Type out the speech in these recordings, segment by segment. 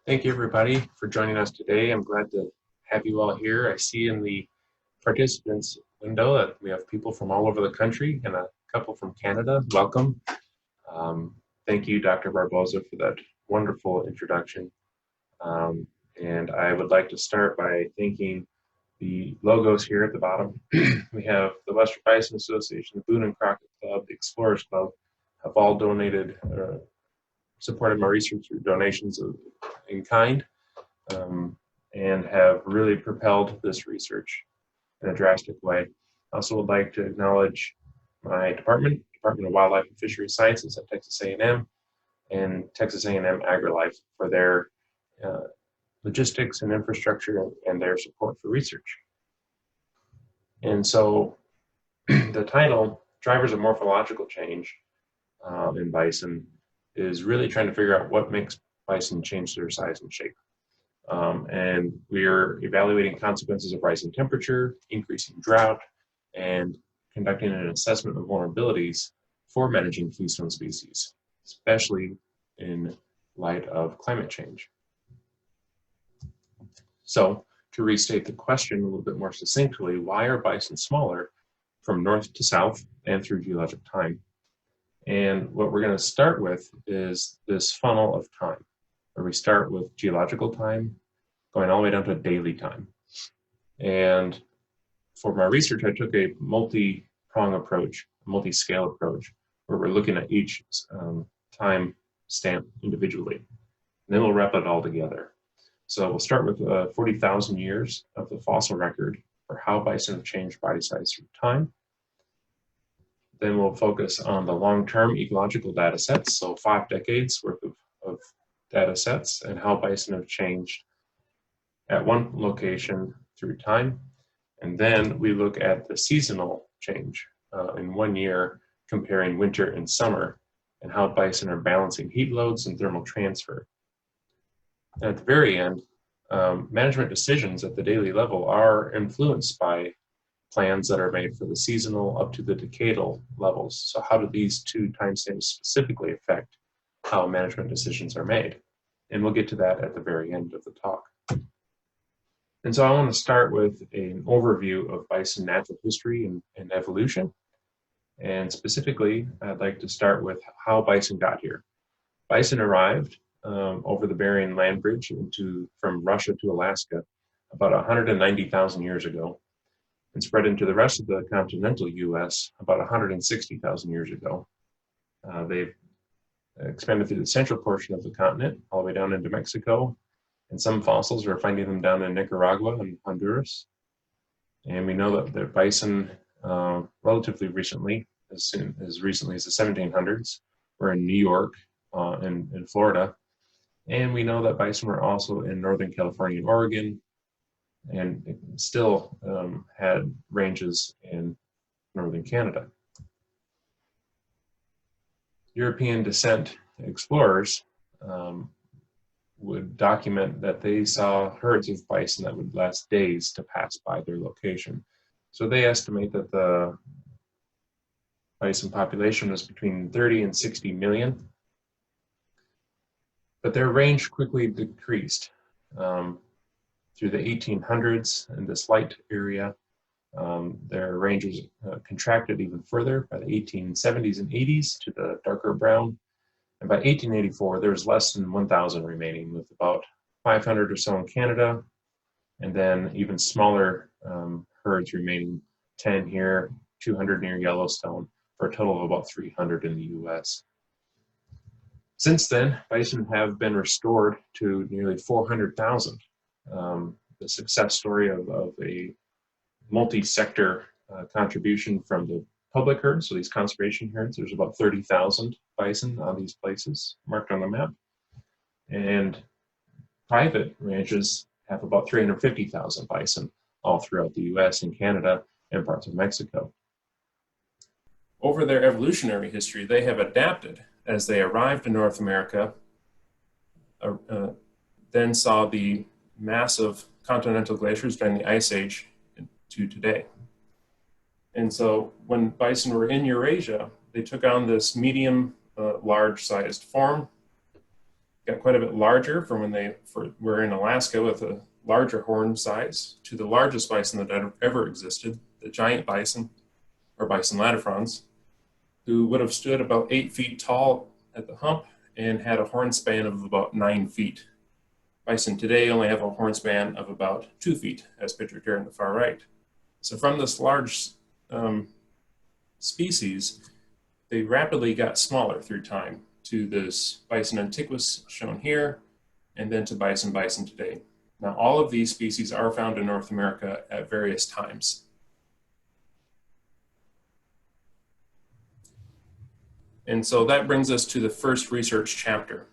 Thank you, everybody, for joining us today. I'm glad to have you all here. I see in the participants window that we have people from all over the country and a couple from Canada. Welcome. Thank you, Dr. Barboza, for that wonderful introduction. And I would like to start by thanking the logos here at the bottom. We have the Western Bison Association, the Boone and Crockett Club, the Explorers Club, have all donated, supported my research through donations in kind, and have really propelled this research in a drastic way. I also would like to acknowledge my Department of Wildlife and Fisheries Sciences at Texas A&M and Texas A&M AgriLife for their logistics and infrastructure and their support for research. And so the title, Drivers of Morphological Change in Bison, is really trying to figure out what makes bison change their size and shape. And we're evaluating consequences of rising temperature, increasing drought, and conducting an assessment of vulnerabilities for managing keystone species, especially in light of climate change. So, to restate the question a little bit more succinctly, why are bison smaller from north to south and through geologic time? And what we're going to start with is this funnel of time, where we start with geological time, going all the way down to daily time. And for my research, I took a multi-prong approach, multi-scale approach, where we're looking at each time stamp individually. And then we'll wrap it all together. So we'll start with 40,000 years of the fossil record for how bison have changed body size through time. Then we'll focus on the long-term ecological data sets, so 5 decades worth of data sets, and how bison have changed at one location through time. And then we look at the seasonal change in 1 year, comparing winter and summer, and how bison are balancing heat loads and thermal transfer. And at the very end, management decisions at the daily level are influenced by plans that are made for the seasonal up to the decadal levels. So how do these two timestamps specifically affect how management decisions are made? And we'll get to that at the very end of the talk. And so I want to start with an overview of bison natural history and evolution. And specifically, I'd like to start with how bison got here. Bison arrived over the Bering Land Bridge from Russia to Alaska about 190,000 years ago, and spread into the rest of the continental US about 160,000 years ago. They've expanded through the central portion of the continent, all the way down into Mexico, and some fossils are finding them down in Nicaragua and Honduras. And we know that the bison, relatively recently, as recently as the 1700s, were in New York and in Florida. And we know that bison were also in Northern California and Oregon, and still had ranges in northern Canada. European descent explorers would document that they saw herds of bison that would last days to pass by their location. So they estimate that the bison population was between 30 and 60 million. But their range quickly decreased through the 1800s in this light area. Their range was contracted even further by the 1870s and 80s to the darker brown. And by 1884, there was less than 1,000 remaining, with about 500 or so in Canada, and then even smaller herds remaining, 10 here, 200 near Yellowstone, for a total of about 300 in the US. Since then, bison have been restored to nearly 400,000. The success story of a multi-sector contribution from the public herds, so these conservation herds, there's about 30,000 bison on these places marked on the map. And private ranches have about 350,000 bison all throughout the US and Canada and parts of Mexico. Over their evolutionary history, they have adapted as they arrived in North America, then saw the massive continental glaciers during the Ice Age to today. And so when bison were in Eurasia, they took on this medium, large-sized form, got quite a bit larger from when they were in Alaska with a larger horn size to the largest bison that ever existed, the giant bison, or bison latifrons, who would have stood about 8 feet tall at the hump and had a horn span of about 9 feet. Bison today only have a horn span of about 2 feet, as pictured here on the far right. So from this large species, they rapidly got smaller through time to this bison antiquus shown here, and then to bison today. Now, all of these species are found in North America at various times. And so that brings us to the first research chapter.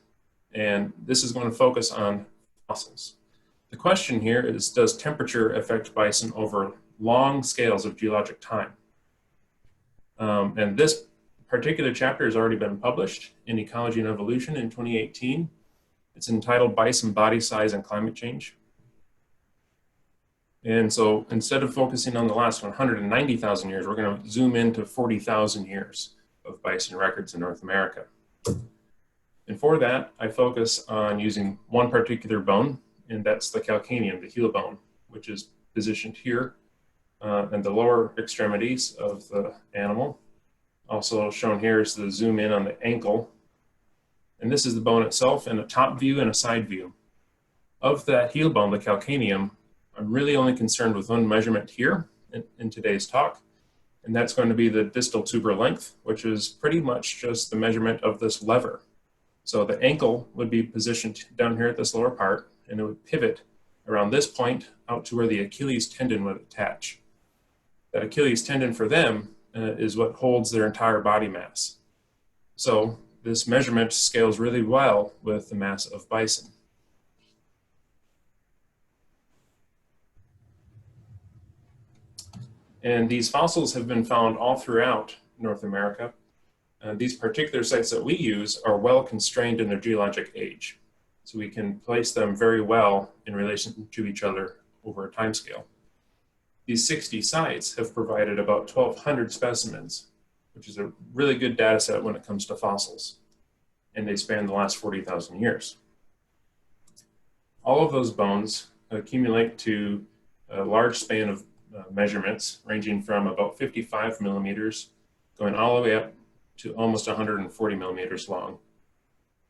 And this is going to focus on fossils. The question here is, does temperature affect bison over long scales of geologic time? And this particular chapter has already been published in Ecology and Evolution in 2018. It's entitled Bison Body Size and Climate Change. And so instead of focusing on the last 190,000 years, we're going to zoom into 40,000 years of bison records in North America. And for that, I focus on using one particular bone, and that's the calcaneum, the heel bone, which is positioned here in the lower extremities of the animal. Also shown here is the zoom in on the ankle. And this is the bone itself in a top view and a side view. Of that heel bone, the calcaneum, I'm really only concerned with one measurement here in today's talk, and that's going to be the distal tuber length, which is pretty much just the measurement of this lever. So the ankle would be positioned down here at this lower part, and it would pivot around this point out to where the Achilles tendon would attach. That Achilles tendon for them is what holds their entire body mass. So this measurement scales really well with the mass of bison. And these fossils have been found all throughout North America. These particular sites that we use are well constrained in their geologic age. So we can place them very well in relation to each other over a time scale. These 60 sites have provided about 1,200 specimens, which is a really good data set when it comes to fossils. And they span the last 40,000 years. All of those bones accumulate to a large span of measurements ranging from about 55 millimeters going all the way up to almost 140 millimeters long.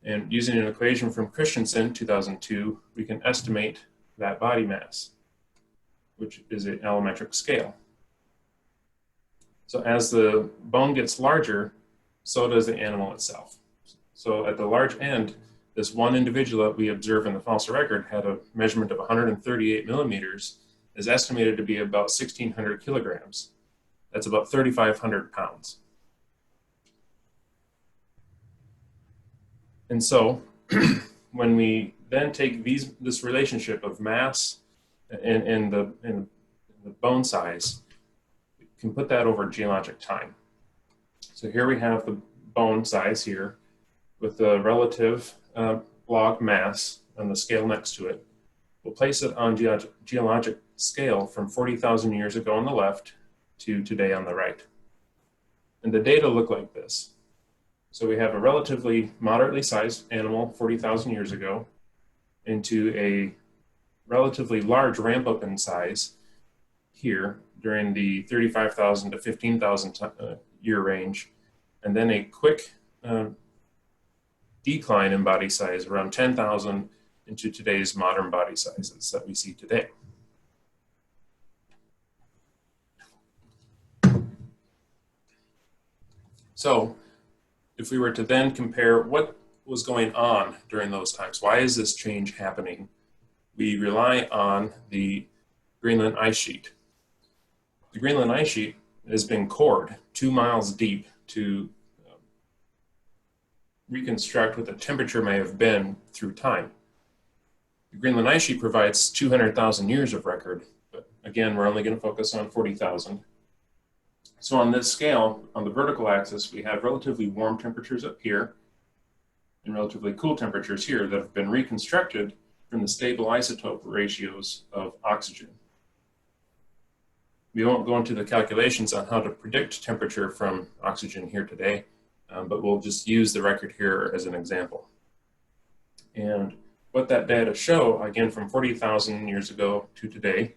And using an equation from Christensen, 2002, we can estimate that body mass, which is an allometric scale. So as the bone gets larger, so does the animal itself. So at the large end, this one individual that we observe in the fossil record had a measurement of 138 millimeters, is estimated to be about 1,600 kilograms. That's about 3,500 pounds. And so when we then take this relationship of mass and the bone size, we can put that over geologic time. So here we have the bone size here with the relative log mass on the scale next to it. We'll place it on geologic scale from 40,000 years ago on the left to today on the right. And the data look like this. So we have a relatively moderately sized animal 40,000 years ago into a relatively large ramp up in size here during the 35,000 to 15,000 year range, and then a quick decline in body size around 10,000 into today's modern body sizes that we see today. So if we were to then compare what was going on during those times, why is this change happening? We rely on the Greenland ice sheet. The Greenland ice sheet has been cored 2 miles deep to reconstruct what the temperature may have been through time. The Greenland ice sheet provides 200,000 years of record, but again, we're only going to focus on 40,000. So on this scale, on the vertical axis, we have relatively warm temperatures up here and relatively cool temperatures here that have been reconstructed from the stable isotope ratios of oxygen. We won't go into the calculations on how to predict temperature from oxygen here today, but we'll just use the record here as an example. And what that data show, again, from 40,000 years ago to today,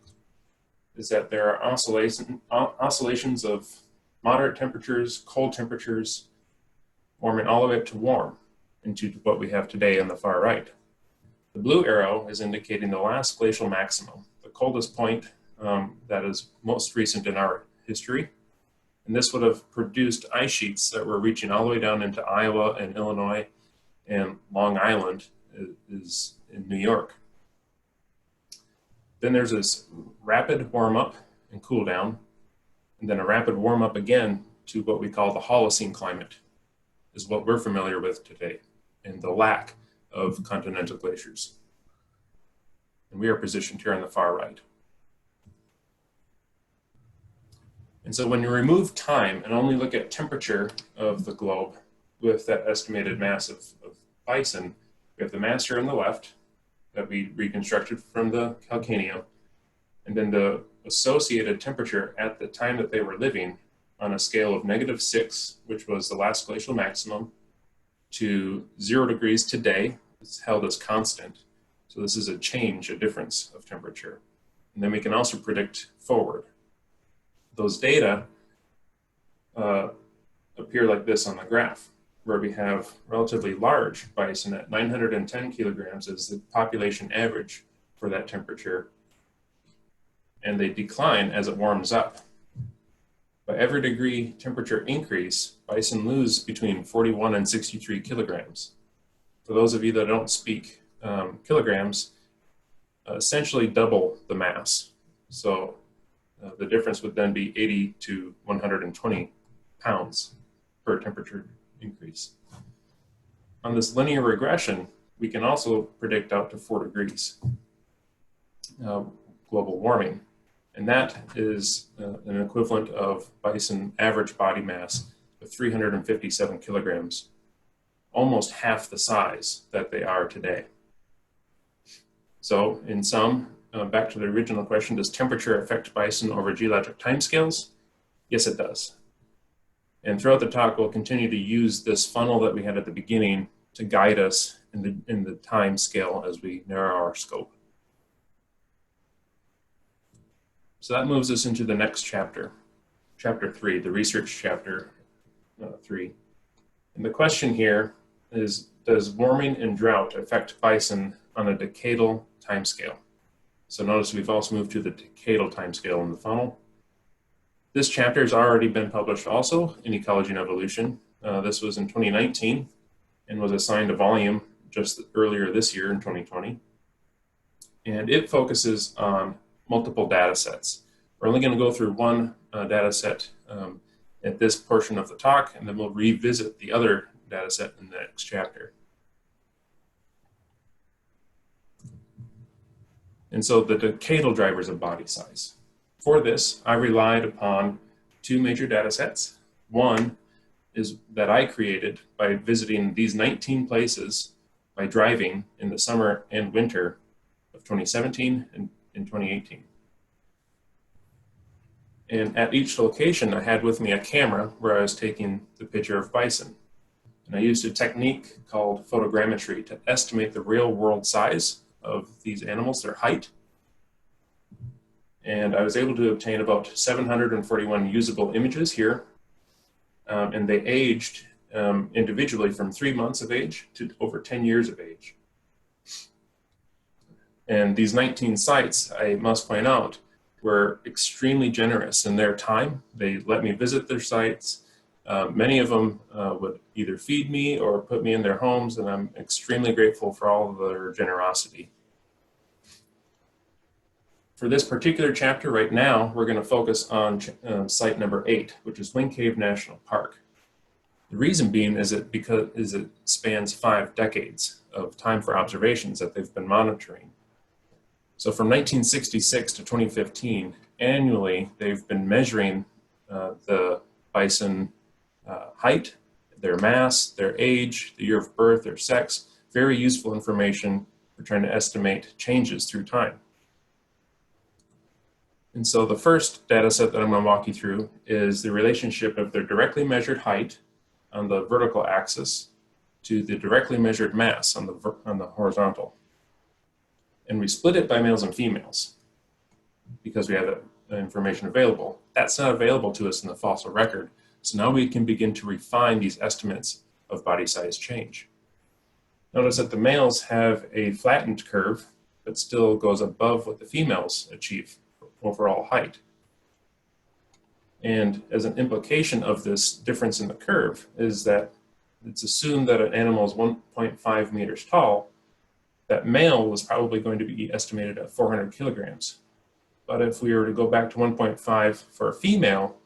is that there are oscillations of moderate temperatures, cold temperatures, warming all the way up to warm into what we have today on the far right. The blue arrow is indicating the last glacial maximum, the coldest point that is most recent in our history. And this would have produced ice sheets that were reaching all the way down into Iowa and Illinois, and Long Island is in New York. Then there's this rapid warm up and cool down, and then a rapid warm up again to what we call the Holocene climate, is what we're familiar with today, and the lack of continental glaciers. And we are positioned here on the far right. And so when you remove time and only look at temperature of the globe with that estimated mass of bison, we have the mass here on the left that we reconstructed from the Calcaneum, and then the associated temperature at the time that they were living on a scale of -6, which was the last glacial maximum, to 0 degrees today. It's held as constant. So this is a change, a difference of temperature. And then we can also predict forward. Those data appear like this on the graph, where we have relatively large bison at 910 kilograms as the population average for that temperature, and they decline as it warms up. By every degree temperature increase, bison lose between 41 and 63 kilograms. For those of you that don't speak kilograms, essentially double the mass. So the difference would then be 80 to 120 pounds per temperature increase. On this linear regression, we can also predict out to 4 degrees global warming. And that is an equivalent of bison average body mass of 357 kilograms, almost half the size that they are today. So in sum, back to the original question, does temperature affect bison over geologic timescales? Yes, it does. And throughout the talk, we'll continue to use this funnel that we had at the beginning to guide us in the time scale as we narrow our scope. So that moves us into the next chapter, chapter 3, the research chapter 3. And the question here is, does warming and drought affect bison on a decadal timescale? So notice we've also moved to the decadal timescale in the funnel. This chapter has already been published also in Ecology and Evolution. This was in 2019 and was assigned a volume just earlier this year in 2020. And it focuses on multiple data sets. We're only going to go through one data set at this portion of the talk, and then we'll revisit the other data set in the next chapter. And so the decadal drivers of body size. For this, I relied upon 2 major data sets. One is that I created by visiting these 19 places by driving in the summer and winter of 2017 and 2018. And at each location, I had with me a camera where I was taking the picture of bison. And I used a technique called photogrammetry to estimate the real world size of these animals, their height. And I was able to obtain about 741 usable images here. And they aged individually from 3 months of age to over 10 years of age. And these 19 sites, I must point out, were extremely generous in their time. They let me visit their sites. Many of them would either feed me or put me in their homes, and I'm extremely grateful for all of their generosity. For this particular chapter right now, we're going to focus on site number 8, which is Wind Cave National Park. The reason being is because it spans 5 decades of time for observations that they've been monitoring. So from 1966 to 2015, annually, they've been measuring the bison height, their mass, their age, the year of birth, their sex. Very useful information for trying to estimate changes through time. And so the first data set that I'm going to walk you through is the relationship of their directly measured height on the vertical axis to the directly measured mass on the horizontal. And we split it by males and females because we have that information available. That's not available to us in the fossil record. So now we can begin to refine these estimates of body size change. Notice that the males have a flattened curve, but still goes above what the females achieve for overall height. And as an implication of this difference in the curve is that it's assumed that an animal is 1.5 meters tall. That male was probably going to be estimated at 400 kilograms. But if we were to go back to 1.5 for a female,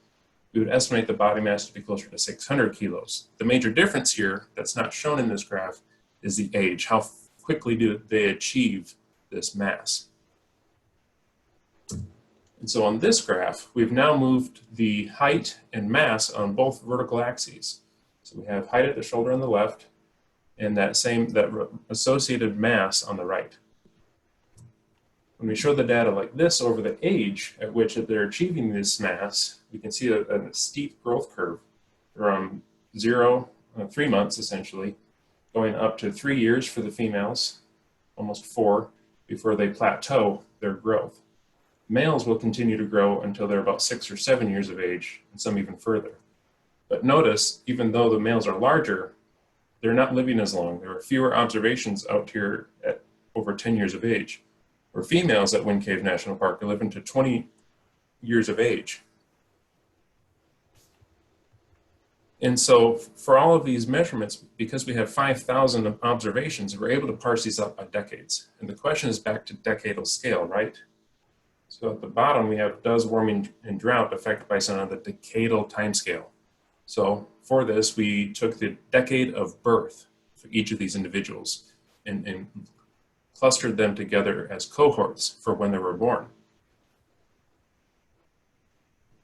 we would estimate the body mass to be closer to 600 kilos. The major difference here that's not shown in this graph is the age. How quickly do they achieve this mass? And so on this graph, we've now moved the height and mass on both vertical axes. So we have height at the shoulder on the left and that associated mass on the right. When we show the data like this over the age at which they're achieving this mass, we can see a steep growth curve from 3 months essentially, going up to 3 years for the females, almost 4, before they plateau their growth. Males will continue to grow until they're about 6 or 7 years of age, and some even further. But notice, even though the males are larger, they're not living as long. There are fewer observations out here at over 10 years of age, where females at Wind Cave National Park are living to 20 years of age. And so for all of these measurements, because we have 5,000 observations, we're able to parse these up by decades. And the question is back to decadal scale, right? So at the bottom, we have, does warming and drought affect bison on the decadal timescale? So for this, we took the decade of birth for each of these individuals and clustered them together as cohorts for when they were born.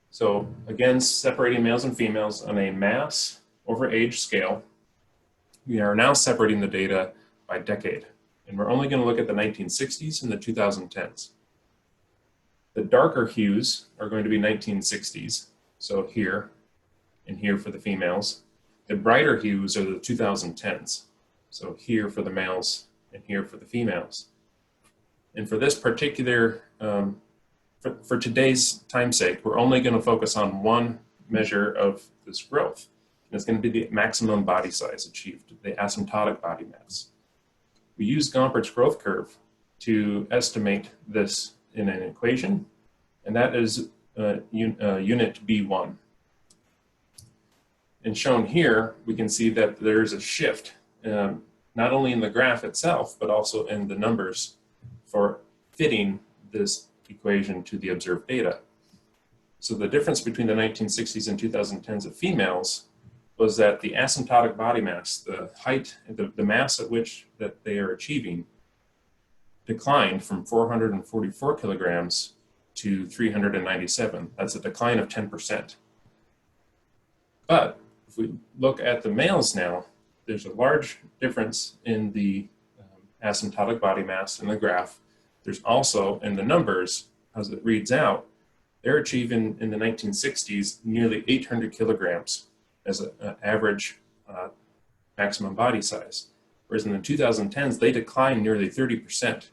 So again, separating males and females on a mass over age scale, we are now separating the data by decade. And we're only going to look at the 1960s and the 2010s. The darker hues are going to be 1960s, so here and here for the females. The brighter hues are the 2010s, so here for the males and here for the females. And for this particular, for today's time's sake, we're only going to focus on one measure of this growth. And it's going to be the maximum body size achieved, the asymptotic body mass. We use Gompert's growth curve to estimate this in an equation, and that is unit B1. And shown here, we can see that there's a shift, not only in the graph itself, but also in the numbers for fitting this equation to the observed data. So the difference between the 1960s and 2010s of females was that the asymptotic body mass, the height, the mass at which that they are achieving, declined from 444 kilograms to 397. That's a decline of 10%. But if we look at the males now, there's a large difference in the asymptotic body mass in the graph. There's also in the numbers, as it reads out, they're achieving in the 1960s nearly 800 kilograms as an average maximum body size. Whereas in the 2010s, they declined nearly 30%.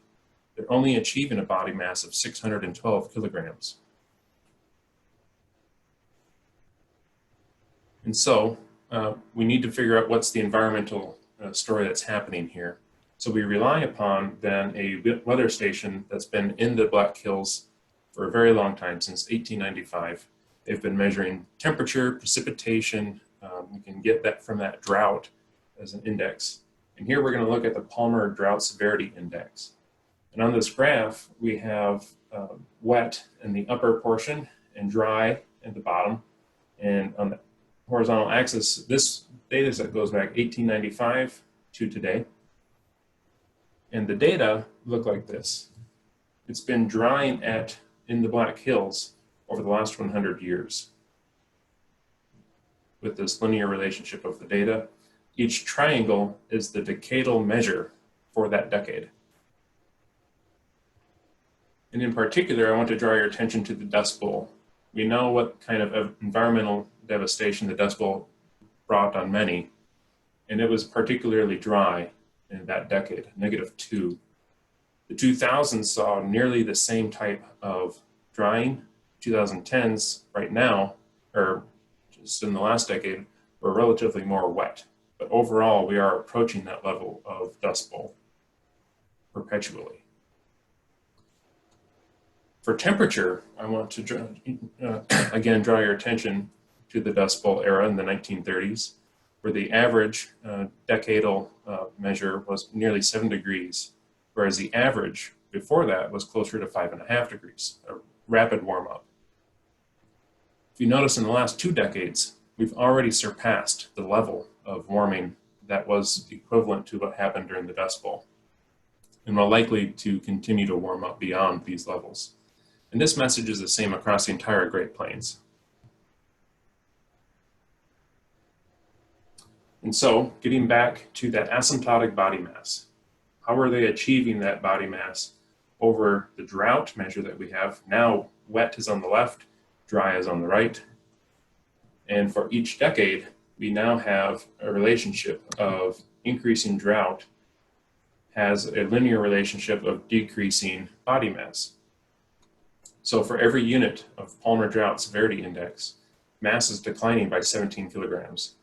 They're only achieving a body mass of 612 kilograms. And so we need to figure out what's the environmental story that's happening here. So we rely upon then a weather station that's been in the Black Hills for a very long time, since 1895. They've been measuring temperature, precipitation. We can get that from that drought as an index. And here we're going to look at the Palmer Drought Severity Index. And on this graph, we have wet in the upper portion and dry at the bottom. And on the horizontal axis, this data set goes back 1895 to today. And the data look like this. It's been drying in the Black Hills over the last 100 years. With this linear relationship of the data, each triangle is the decadal measure for that decade. And in particular, I want to draw your attention to the Dust Bowl. We know what kind of environmental devastation the Dust Bowl brought on many. and it was particularly dry in that decade, -2. The 2000s saw nearly the same type of drying. 2010s right now, or just in the last decade, were relatively more wet. But overall, we are approaching that level of Dust Bowl perpetually. For temperature, I want to again draw your attention to the Dust Bowl era in the 1930s, where the average decadal measure was nearly 7 degrees, whereas the average before that was closer to 5.5 degrees, a rapid warm-up. If you notice, in the last 2 decades, we've already surpassed the level of warming that was equivalent to what happened during the Dust Bowl, and we're likely to continue to warm up beyond these levels. And this message is the same across the entire Great Plains. And so, getting back to that asymptotic body mass, how are they achieving that body mass over the drought measure that we have? Now, wet is on the left, dry is on the right. And for each decade, we now have a relationship of increasing drought has a linear relationship of decreasing body mass. So for every unit of Palmer Drought Severity Index, mass is declining by 17 kilograms.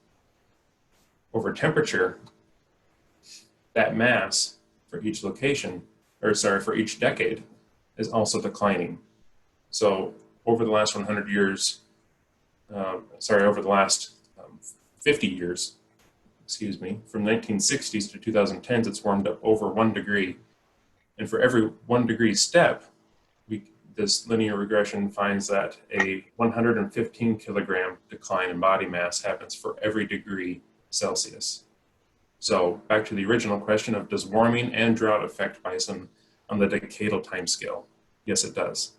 Over temperature, that mass for each location, for each decade, is also declining. So over the last 100 years, over the last 50 years, from 1960s to 2010s, it's warmed up over 1 degree. And for every 1 degree step, this linear regression finds that a 115 kilogram decline in body mass happens for every degree Celsius. So back to the original question of, does warming and drought affect bison on the decadal timescale? Yes, it does.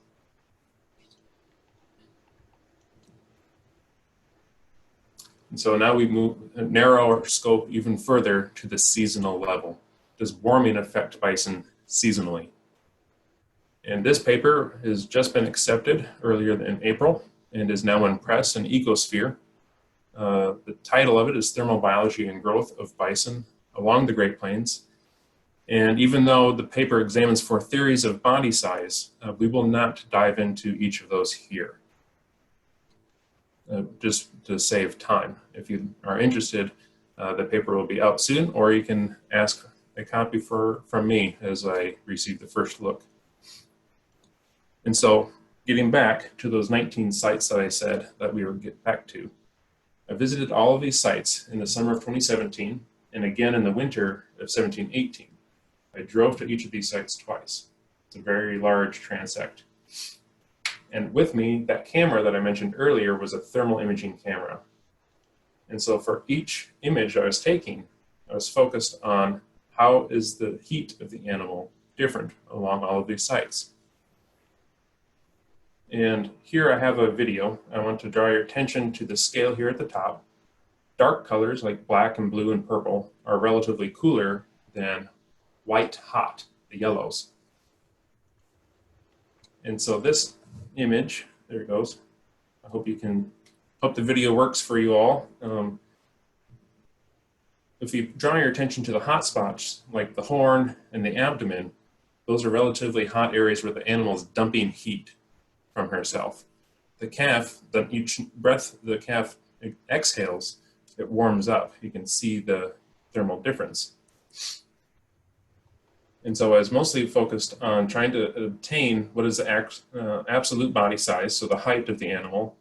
And so now we narrow our scope even further to the seasonal level. Does warming affect bison seasonally? And this paper has just been accepted earlier in April and is now in press in Ecosphere. The title of it is Thermobiology and Growth of Bison Along the Great Plains. And even though the paper examines 4 theories of body size, we will not dive into each of those here, just to save time. If you are interested, the paper will be out soon, or you can ask a copy from me as I receive the first look. And so, getting back to those 19 sites that I said that we would get back to, I visited all of these sites in the summer of 2017 and again in the winter of 17-18. I drove to each of these sites twice. It's a very large transect. And with me, that camera that I mentioned earlier was a thermal imaging camera. And so for each image I was taking, I was focused on how is the heat of the animal different along all of these sites. And here I have a video. I want to draw your attention to the scale here at the top. Dark colors like black and blue and purple are relatively cooler than white hot, the yellows. And so this image, there it goes. I hope the video works for you all. If you draw your attention to the hot spots, like the horn and the abdomen, those are relatively hot areas where the animal is dumping heat from herself. The calf, each breath the calf exhales, it warms up. You can see the thermal difference. And so I was mostly focused on trying to obtain what is the absolute body size, so the height of the animal,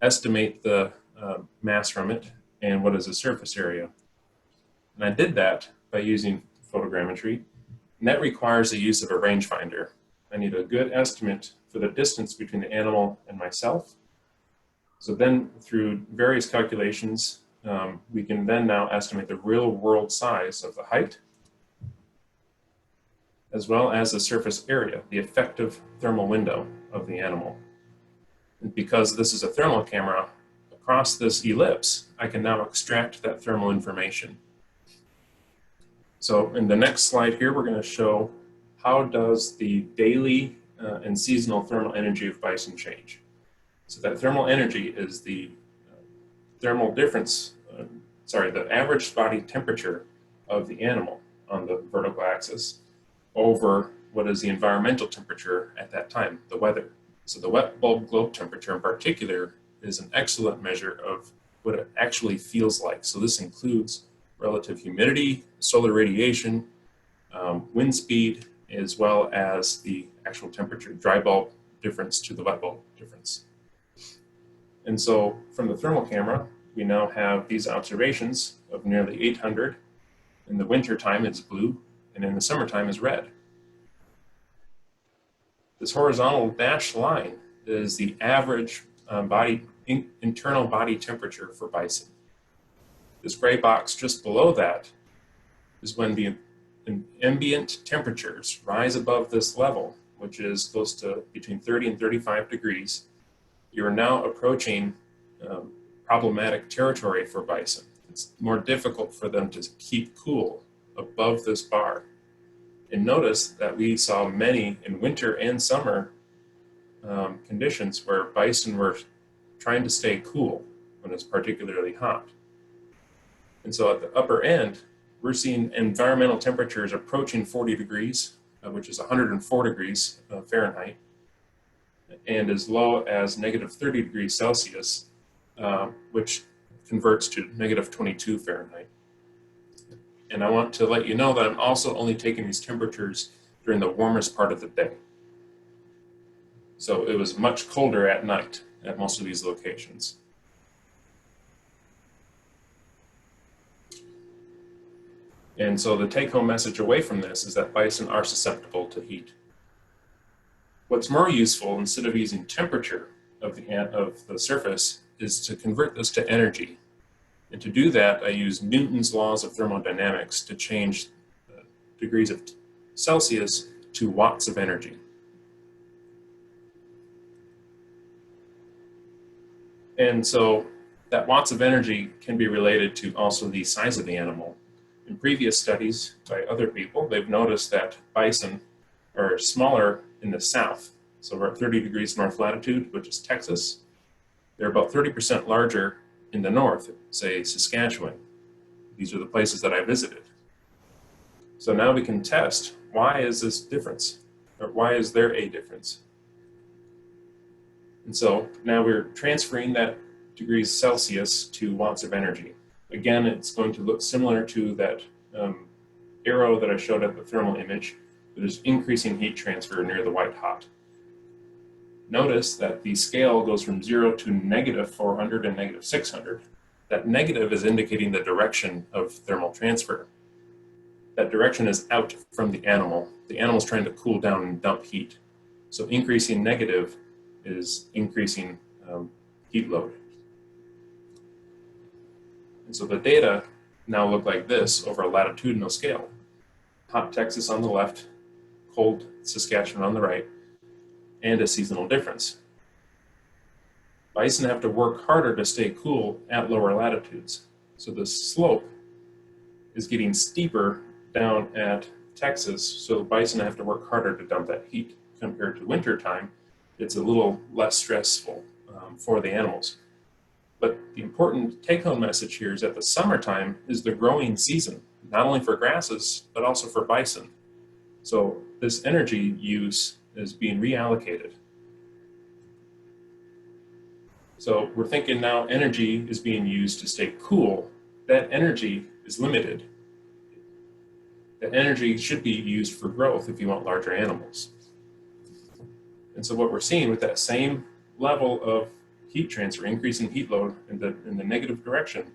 estimate the mass from it, and what is the surface area. And I did that by using photogrammetry, and that requires the use of a rangefinder. I need a good estimate for the distance between the animal and myself. So then through various calculations, we can then now estimate the real world size of the height, as well as the surface area, the effective thermal window of the animal. And because this is a thermal camera, across this ellipse, I can now extract that thermal information. So in the next slide here, we're going to show how does the daily and seasonal thermal energy of bison change. So that thermal energy is the thermal difference the average body temperature of the animal on the vertical axis over what is the environmental temperature at that time, the weather. So the wet bulb globe temperature in particular is an excellent measure of what it actually feels like. So this includes relative humidity, solar radiation, wind speed, as well as the actual temperature, dry bulb difference to the wet bulb difference. And so from the thermal camera, we now have these observations of nearly 800. In the winter time, it's blue, and in the summertime is red. This horizontal dashed line is the average internal body temperature for bison. This gray box just below that is when the ambient temperatures rise above this level, which is close to between 30 and 35 degrees. You're now approaching problematic territory for bison. It's more difficult for them to keep cool above this bar. And notice that we saw many in winter and summer conditions where bison were trying to stay cool when it's particularly hot. And so at the upper end, we're seeing environmental temperatures approaching 40 degrees, which is 104 degrees Fahrenheit, and as low as negative 30 degrees Celsius, which converts to negative 22 Fahrenheit. And I want to let you know that I'm also only taking these temperatures during the warmest part of the day. So it was much colder at night at most of these locations. And so the take-home message away from this is that bison are susceptible to heat. What's more useful, instead of using temperature of the surface, is to convert this to energy. And to do that, I use Newton's laws of thermodynamics to change degrees of Celsius to watts of energy. And so that watts of energy can be related to also the size of the animal. In previous studies by other people, they've noticed that bison are smaller in the south. So we're at 30 degrees north latitude, which is Texas. They're about 30% larger in the north, say Saskatchewan. These are the places that I visited. So now we can test, why is this difference? Or why is there a difference? And so now we're transferring that degrees Celsius to watts of energy. Again, it's going to look similar to that arrow that I showed at the thermal image. There's increasing heat transfer near the white hot. Notice that the scale goes from 0 to negative 400 and negative 600. That negative is indicating the direction of thermal transfer. That direction is out from the animal. The animal is trying to cool down and dump heat. So increasing negative is increasing heat load. And so the data now look like this over a latitudinal scale. Hot Texas on the left, cold Saskatchewan on the right, and a seasonal difference. Bison have to work harder to stay cool at lower latitudes. So the slope is getting steeper down at Texas, so bison have to work harder to dump that heat. Compared to winter time, it's a little less stressful for the animals. But the important take-home message here is that the summertime is the growing season, not only for grasses, but also for bison. So this energy use is being reallocated. So we're thinking now energy is being used to stay cool. That energy is limited. That energy should be used for growth if you want larger animals. And so what we're seeing with that same level of heat transfer, increasing heat load in the negative direction,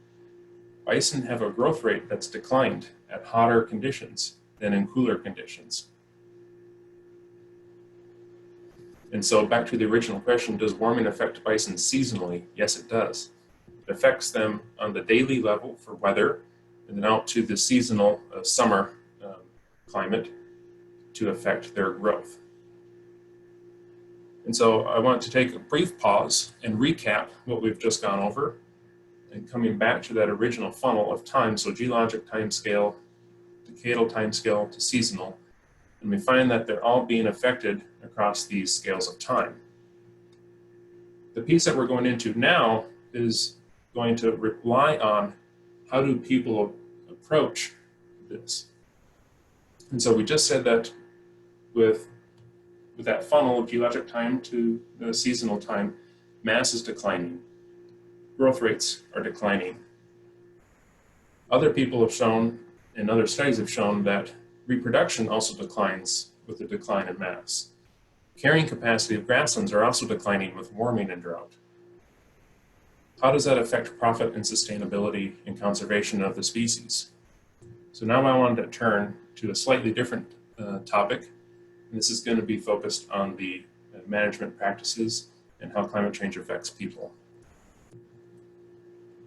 bison have a growth rate that's declined at hotter conditions than in cooler conditions. And so back to the original question, does warming affect bison seasonally? Yes, it does. It affects them on the daily level for weather, and then out to the seasonal summer climate to affect their growth. And so I want to take a brief pause and recap what we've just gone over, and coming back to that original funnel of time, so geologic time scale, decadal time scale to seasonal, and we find that they're all being affected across these scales of time. The piece that we're going into now is going to rely on how do people approach this? And so we just said that with that funnel of geologic time to the seasonal time, mass is declining. Growth rates are declining. Other people have shown, and other studies have shown, that reproduction also declines with the decline in mass. Carrying capacity of grasslands are also declining with warming and drought. How does that affect profit and sustainability and conservation of the species? So now I wanted to turn to a slightly different topic. And this is going to be focused on the management practices and how climate change affects people.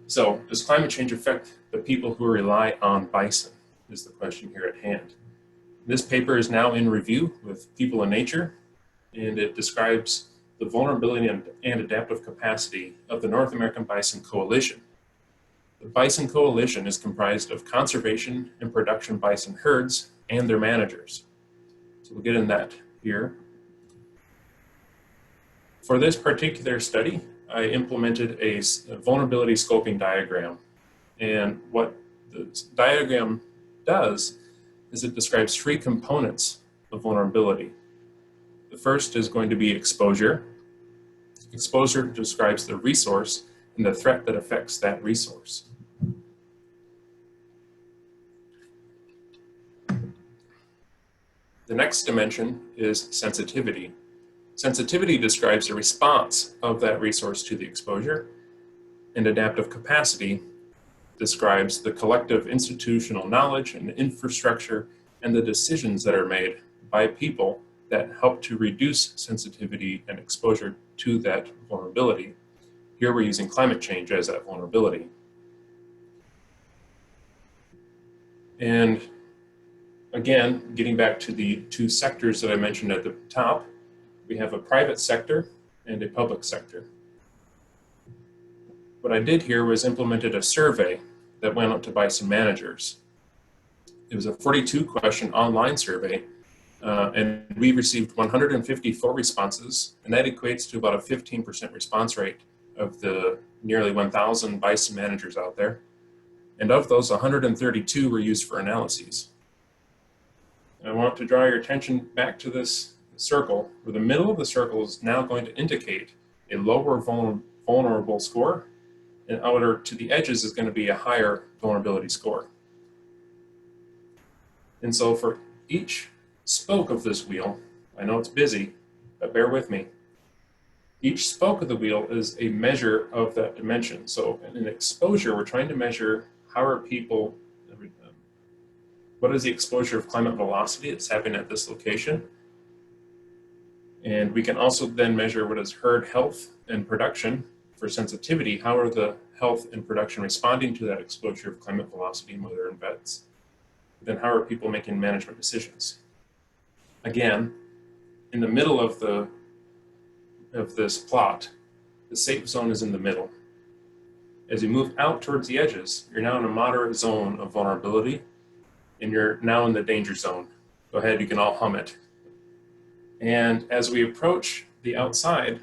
So, does climate change affect the people who rely on bison, is the question here at hand. This paper is now in review with People in Nature, and it describes the vulnerability and adaptive capacity of the North American Bison Coalition. The Bison Coalition is comprised of conservation and production bison herds and their managers. So we'll get in that here. For this particular study, I implemented a vulnerability scoping diagram. And what the diagram does is it describes three components of vulnerability. The first is going to be exposure. Exposure describes the resource and the threat that affects that resource. The next dimension is sensitivity. Sensitivity describes the response of that resource to the exposure, and adaptive capacity describes the collective institutional knowledge and infrastructure and the decisions that are made by people that help to reduce sensitivity and exposure to that vulnerability. Here we're using climate change as that vulnerability. And again, getting back to the two sectors that I mentioned at the top, we have a private sector and a public sector. What I did here was implemented a survey that went out to bison managers. It was a 42-question online survey, and we received 154 responses, and that equates to about a 15% response rate of the nearly 1,000 bison managers out there. And of those, 132 were used for analyses. I want to draw your attention back to this circle, where the middle of the circle is now going to indicate a lower vulnerable score, and outer to the edges is going to be a higher vulnerability score. And so for each spoke of this wheel, I know it's busy, but bear with me. Each spoke of the wheel is a measure of that dimension. So in exposure, we're trying to measure how are people, what is the exposure of climate velocity that's happening at this location? And we can also then measure what is herd health and production for sensitivity. How are the health and production responding to that exposure of climate velocity, whether in vets? Then how are people making management decisions? Again, in the middle of this plot, the safe zone is in the middle. As you move out towards the edges, you're now in a moderate zone of vulnerability, and you're now in the danger zone. Go ahead, you can all hum it. And as we approach the outside,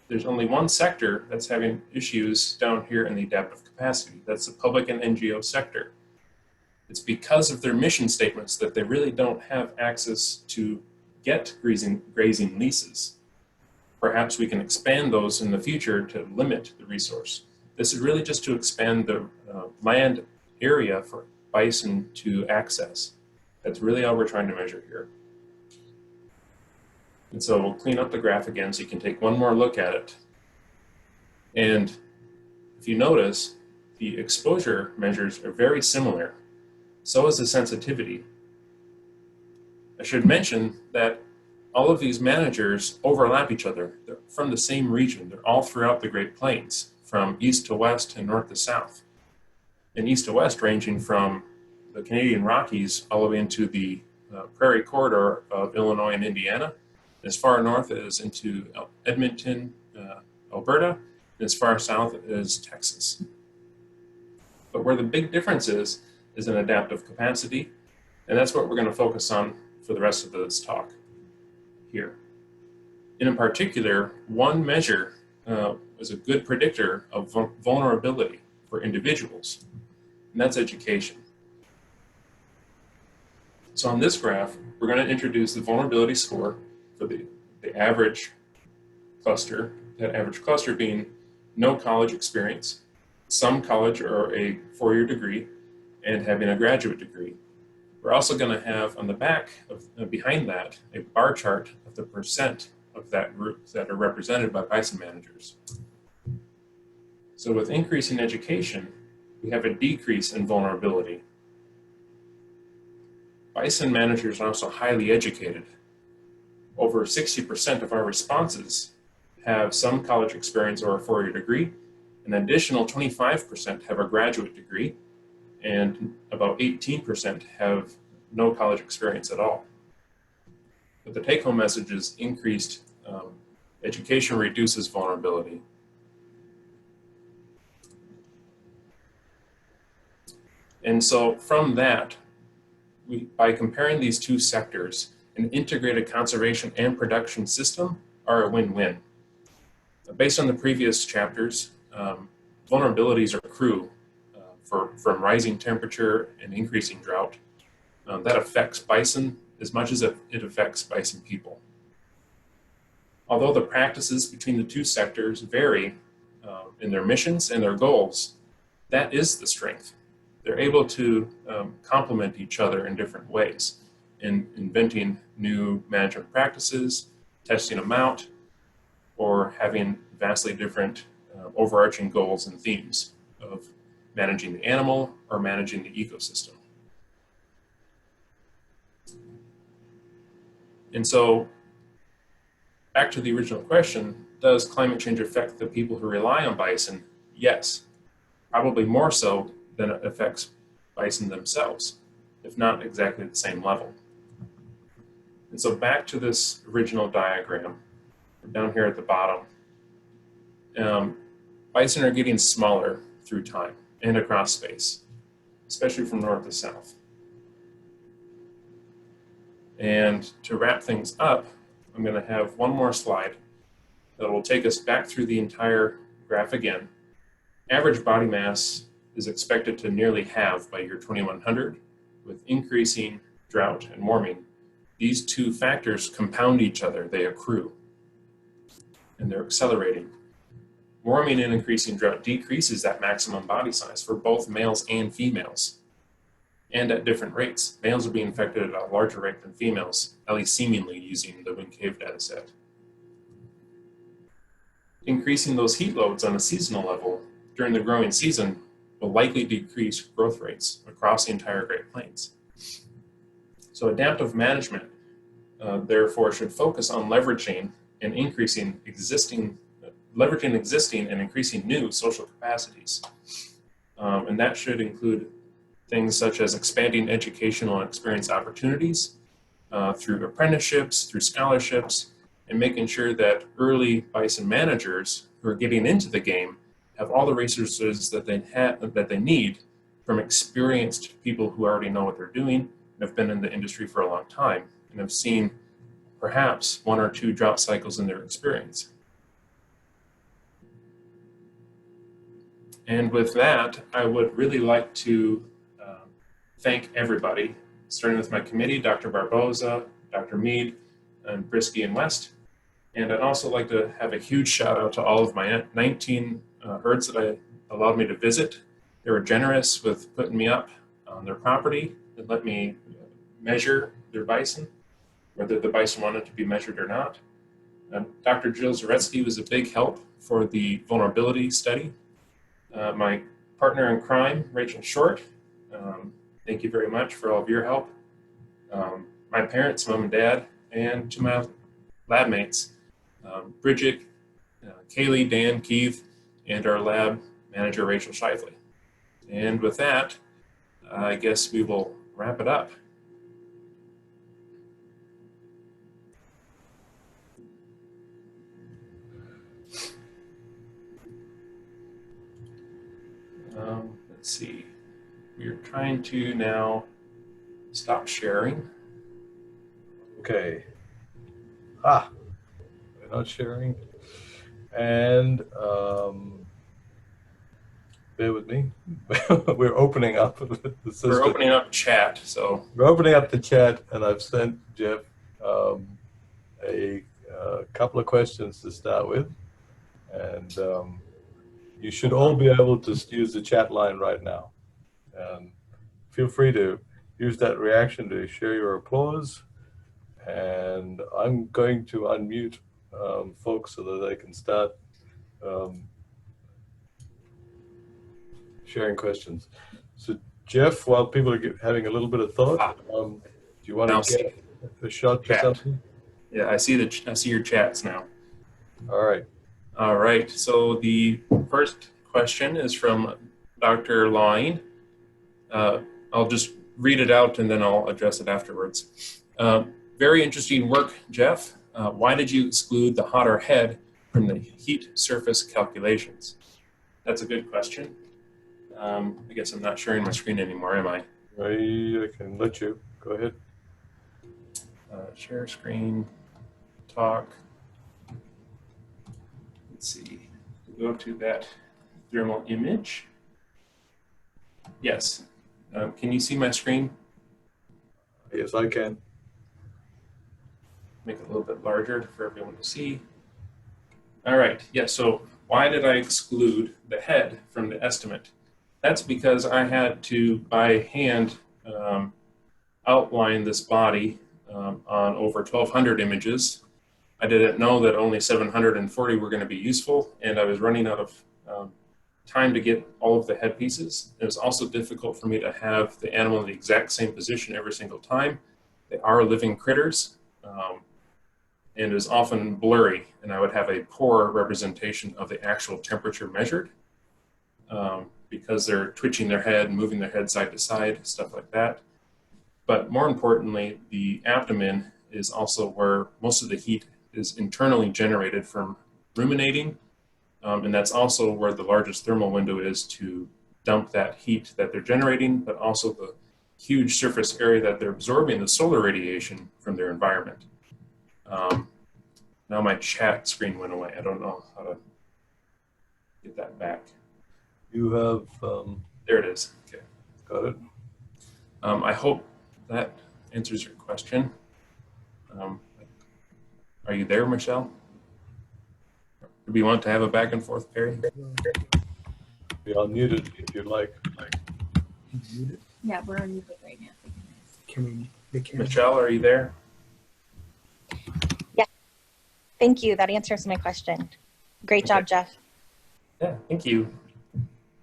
there's only one sector that's having issues down here in the adaptive capacity. That's the public and NGO sector. It's because of their mission statements that they really don't have access to get grazing leases. Perhaps we can expand those in the future to limit the resource. This is really just to expand the land area for bison to access. That's really all we're trying to measure here. And so we'll clean up the graph again so you can take one more look at it. And if you notice, the exposure measures are very similar. So is the sensitivity. I should mention that all of these managers overlap each other. They're from the same region. They're all throughout the Great Plains, from east to west and north to south. And east to west ranging from the Canadian Rockies all the way into the prairie corridor of Illinois and Indiana, as far north as into Edmonton, Alberta, and as far south as Texas. But where the big difference is in adaptive capacity, and that's what we're going to focus on for the rest of this talk here. And in particular, one measure is a good predictor of vulnerability for individuals. and that's education. So on this graph, we're going to introduce the vulnerability score for the average cluster, that average cluster being no college experience, some college or a four-year degree, and having a graduate degree. We're also going to have on the back, behind that, a bar chart of the percent of that group that are represented by bison managers. So with increasing education, we have a decrease in vulnerability. Bison managers are also highly educated. Over 60% of our responses have some college experience or a four-year degree. An additional 25% have a graduate degree, and about 18% have no college experience at all. But the take-home message is increased education reduces vulnerability. And so from that, by comparing these two sectors, an integrated conservation and production system are a win-win. Based on the previous chapters, vulnerabilities accrue from rising temperature and increasing drought. That affects bison as much as it affects bison people. Although the practices between the two sectors vary in their missions and their goals, that is the strength. They're able to complement each other in different ways, in inventing new management practices, testing them out, or having vastly different overarching goals and themes of managing the animal or managing the ecosystem. And so, back to the original question, does climate change affect the people who rely on bison? Yes, probably more so than it affects bison themselves, if not exactly the same level. And so back to this original diagram, down here at the bottom, bison are getting smaller through time and across space, especially from north to south. And to wrap things up, I'm going to have one more slide that will take us back through the entire graph again. Average body mass is expected to nearly halve by year 2100 with increasing drought and warming. These two factors compound each other, they accrue, and they're accelerating. Warming and increasing drought decreases that maximum body size for both males and females, and at different rates. Males are being affected at a larger rate than females, at least seemingly using the Wind Cave dataset. Increasing those heat loads on a seasonal level during the growing season will likely decrease growth rates across the entire Great Plains. So adaptive management, therefore, should focus on leveraging existing and increasing new social capacities. And that should include things such as expanding educational and experience opportunities through apprenticeships, through scholarships, and making sure that early bison managers who are getting into the game have all the resources that they need from experienced people who already know what they're doing and have been in the industry for a long time and have seen perhaps one or two drought cycles in their experience. And with that, I would really like to thank everybody, starting with my committee, Dr. Barboza, Dr. Mead, and Brisky and West. And I'd also like to have a huge shout out to all of my 19 herds that allowed me to visit. They were generous with putting me up on their property and let me measure their bison, whether the bison wanted to be measured or not. Dr. Jill Zaretsky was a big help for the vulnerability study. My partner in crime, Rachel Short, thank you very much for all of your help. My parents, mom and dad, and to my lab mates, Bridget, Kaylee, Dan, Keith, and our lab manager, Rachel Shively. And with that, I guess we will wrap it up. Let's see. We are trying to now stop sharing. Okay. We're not sharing. And bear with me. We're opening up the system. We're opening up chat, so. We're opening up the chat, and I've sent Jeff a couple of questions to start with. And you should all be able to use the chat line right now. And feel free to use that reaction to share your applause. And I'm going to unmute folks so that they can start sharing questions. So Jeff, while people are having a little bit of thought, do you want to get a shot for something? Yeah, I see your chats now. All right. All right. So the first question is from Dr. Line. I'll just read it out and then I'll address it afterwards. Very interesting work, Jeff. Why did you exclude the hotter head from the heat surface calculations? That's a good question. I guess I'm not sharing my screen anymore, am I? I can let you. Go ahead. Share screen, talk. Let's see. Go to that thermal image. Yes. Can you see my screen? Yes, I can. Make it a little bit larger for everyone to see. All right. Yeah, so why did I exclude the head from the estimate? That's because I had to, by hand, outline this body on over 1,200 images. I didn't know that only 740 were going to be useful, and I was running out of time to get all of the head pieces. It was also difficult for me to have the animal in the exact same position every single time. They are living critters, and it was often blurry, and I would have a poor representation of the actual temperature measured because they're twitching their head, moving their head side to side, stuff like that. But more importantly, the abdomen is also where most of the heat is internally generated from ruminating, and that's also where the largest thermal window is to dump that heat that they're generating, but also the huge surface area that they're absorbing the solar radiation from their environment. Now my chat screen went away. I don't know how to get that back. You have... there it is. Okay. Got it. I hope that answers your question. Are you there, Michelle? Do we want to have a back and forth, Perry? Be unmuted if you'd like. Yeah, we're unmuted right now. Can we, Michelle, are you there? Yeah, thank you. That answers my question. Great job, Jeff. Yeah, thank you.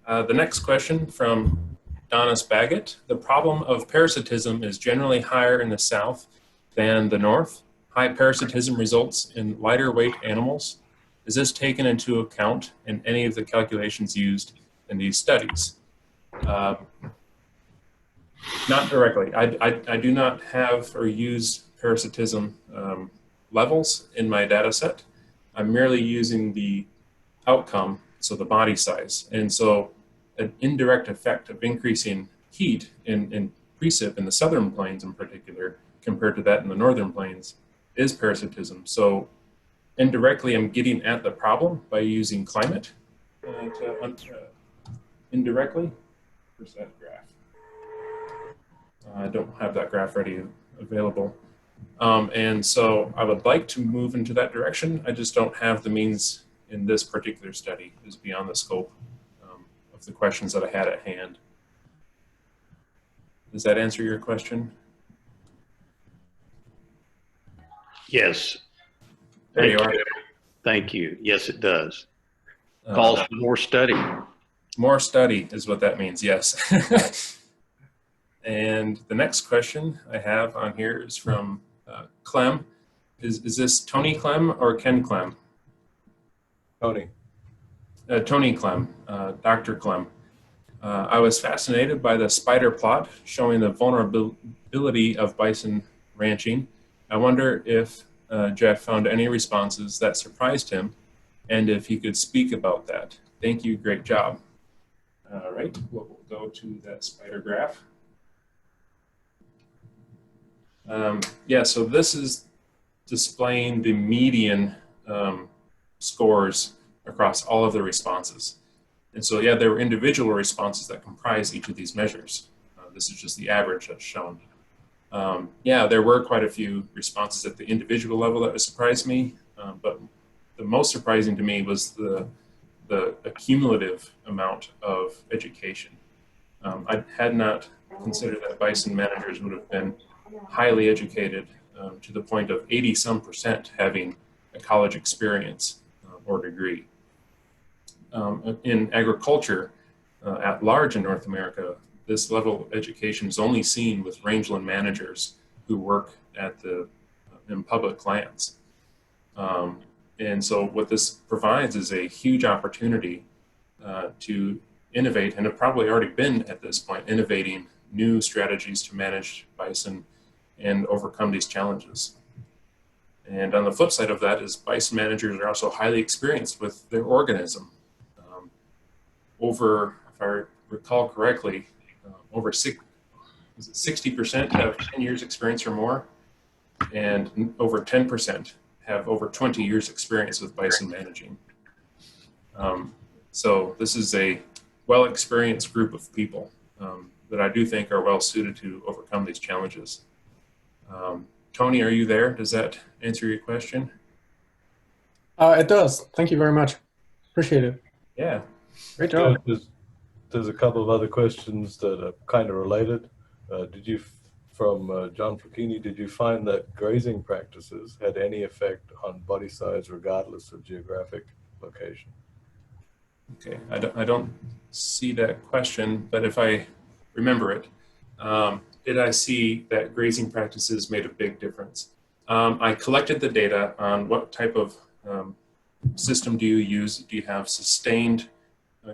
The next question from Donis Baggett. The problem of parasitism is generally higher in the south than the north. High parasitism results in lighter weight animals. Is this taken into account in any of the calculations used in these studies? Not directly. I do not have or use parasitism levels in my data set. I'm merely using the outcome, so the body size. And so an indirect effect of increasing heat in precip in the southern plains in particular, compared to that in the northern plains, is parasitism. So indirectly, I'm getting at the problem by using climate. Indirectly, where's that graph? I don't have that graph ready available. And so I would like to move into that direction. I just don't have the means in this particular study. Is beyond the scope of the questions that I had at hand. Does that answer your question? Yes. There you are. Thank you. Yes, it does. Calls for more study. More study is what that means, yes. And the next question I have on here is from Clem. Is this Tony Clem or Ken Clem? Tony. Tony Clem, Dr. Clem. I was fascinated by the spider plot showing the vulnerability of bison ranching. I wonder if Jeff found any responses that surprised him and if he could speak about that. Thank you, great job. All right, we'll go to that spider graph. Yeah, so this is displaying the median scores across all of the responses. And so, yeah, there were individual responses that comprise each of these measures. This is just the average that's shown. Yeah, there were quite a few responses at the individual level that surprised me, but the most surprising to me was the accumulative amount of education. I had not considered that bison managers would have been highly educated to the point of 80-some% having a college experience or degree. In agriculture at large in North America, this level of education is only seen with rangeland managers who work at in public lands. And so what this provides is a huge opportunity to innovate, and have probably already been at this point innovating new strategies to manage bison and overcome these challenges. And on the flip side of that is bison managers are also highly experienced with their organism. If I recall correctly, over 60% have 10 years experience or more, and over 10% have over 20 years experience with bison managing. So this is a well-experienced group of people that I do think are well suited to overcome these challenges. Tony, are you there? Does that answer your question? It does. Thank you very much. Appreciate it. Yeah. Great job. There's a couple of other questions that are kind of related. From John Flacchini, did you find that grazing practices had any effect on body size regardless of geographic location? Okay, I don't see that question, but if I remember it, did I see that grazing practices made a big difference? I collected the data on what type of system do you use. Do you have sustained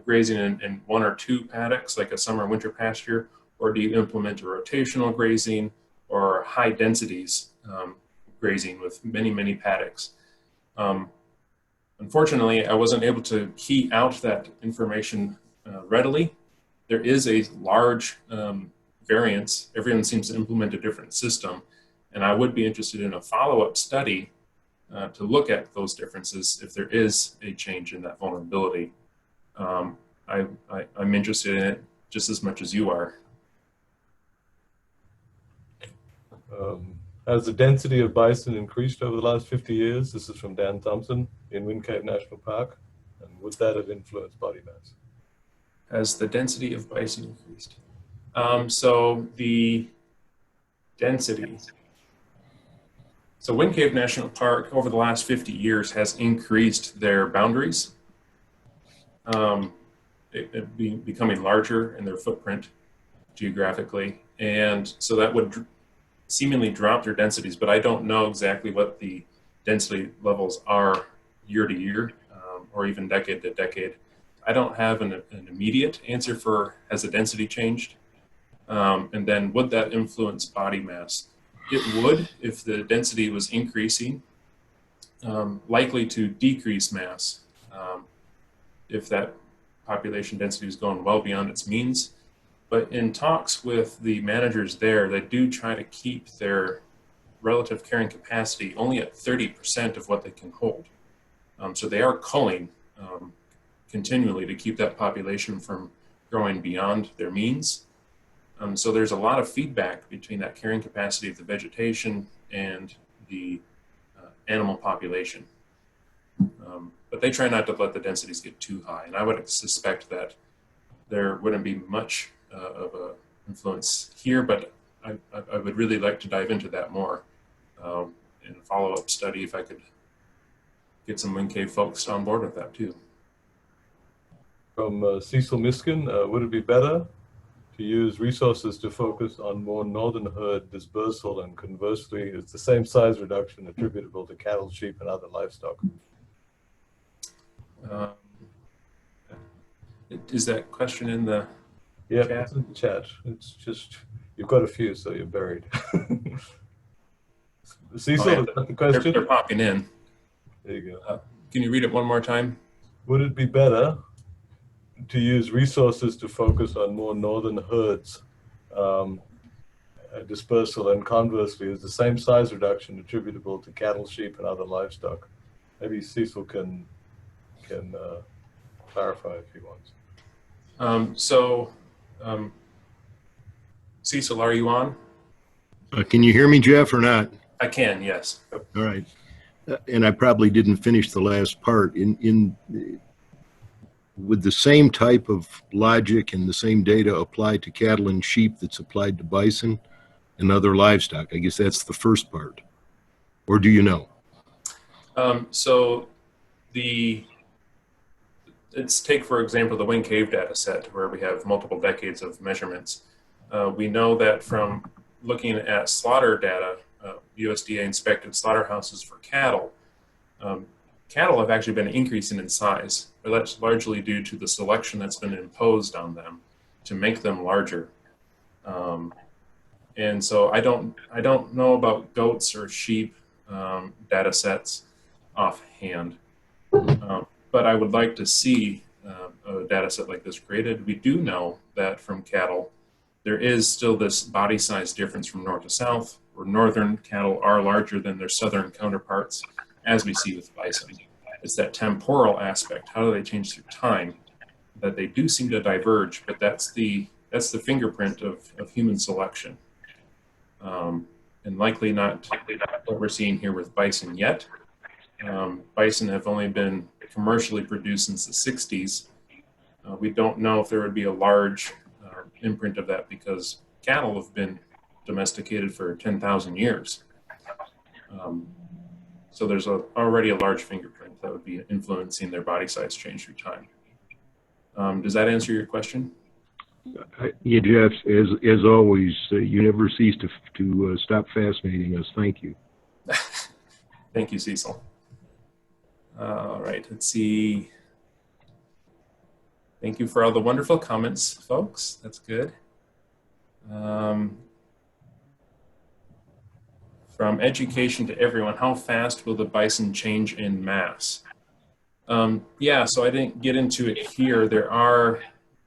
grazing in one or two paddocks, like a summer winter pasture, or do you implement a rotational grazing or high densities grazing with many paddocks? Unfortunately, I wasn't able to key out that information readily. There is a large variance. Everyone seems to implement a different system, and I would be interested in a follow-up study to look at those differences if there is a change in that vulnerability. I'm interested in it just as much as you are. Has the density of bison increased over the last 50 years? This is from Dan Thompson in Wind Cave National Park. And would that have influenced body mass? Has the density of bison increased? So the density. So Wind Cave National Park over the last 50 years has increased their boundaries, becoming larger in their footprint geographically. And so that would seemingly drop their densities, but I don't know exactly what the density levels are year to year or even decade to decade. I don't have an immediate answer for has the density changed? And then would that influence body mass? It would if the density was increasing, likely to decrease mass if that population density was going well beyond its means. But in talks with the managers there, they do try to keep their relative carrying capacity only at 30% of what they can hold. So they are culling continually to keep that population from growing beyond their means. So there's a lot of feedback between that carrying capacity of the vegetation and the animal population. But they try not to let the densities get too high. And I would suspect that there wouldn't be much of an influence here, but I would really like to dive into that more in a follow-up study if I could get some Wind Cave folks on board with that too. From Cecil Miskin, would it be better to use resources to focus on more northern herd dispersal, and conversely, is the same size reduction attributable to cattle, sheep, and other livestock? Is that question in the Yeah, chat? it's in the chat. It's just, you've got a few, so you're buried. Cecil, Oh, yeah, is that the question? They're popping in. There you go. Can you read it one more time? Would it be better to use resources to focus on more northern herds dispersal, and conversely, is the same size reduction attributable to cattle, sheep, and other livestock? Maybe Cecil can clarify if he wants. So, Cecil, are you on? Can you hear me, Jeff, or not? I can, yes. All right. And I probably didn't finish the last part. With the same type of logic and the same data applied to cattle and sheep that's applied to bison and other livestock, I guess that's the first part. Or do you know? So let's take, for example, the Wing Cave data set where we have multiple decades of measurements. We know that from looking at slaughter data, USDA inspected slaughterhouses for cattle, cattle have actually been increasing in size, but that's largely due to the selection that's been imposed on them to make them larger. And so I don't know about goats or sheep data sets offhand, but I would like to see a data set like this created. We do know that from cattle, there is still this body size difference from north to south, where northern cattle are larger than their southern counterparts, as we see with bison. It's that temporal aspect. How do they change through time? That they do seem to diverge, but that's the fingerprint of human selection. And likely not what we're seeing here with bison yet. Bison have only been commercially produced since the 60s. We don't know if there would be a large imprint of that because cattle have been domesticated for 10,000 years. So there's already a large fingerprint that would be influencing their body size change through time. Does that answer your question? Yeah, Jeff, as always, you never cease to stop fascinating us. Thank you. Thank you, Cecil. All right, let's see. Thank you for all the wonderful comments, folks. That's good. From education to everyone, how fast will the bison change in mass? Yeah, so I didn't get into it here. There are,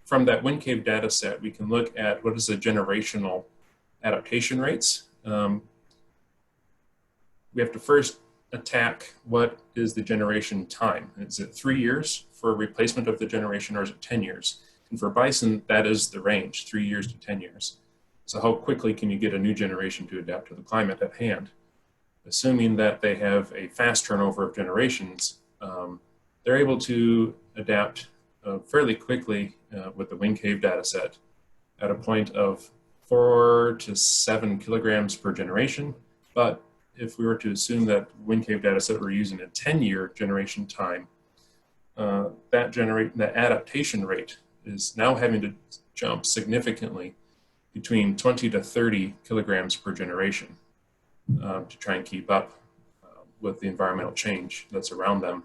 from that Wind Cave data set, we can look at what is the generational adaptation rates. We have to first attack what is the generation time. Is it 3 years for replacement of the generation, or is it 10 years? And for bison, that is the range, 3 years to 10 years. So how quickly can you get a new generation to adapt to the climate at hand? Assuming that they have a fast turnover of generations, they're able to adapt fairly quickly with the Wind Cave data set at a point of 4 to 7 kilograms per generation. But if we were to assume that Wind Cave data set we're using a 10-year generation time, that adaptation rate is now having to jump significantly between 20 to 30 kilograms per generation to try and keep up with the environmental change that's around them.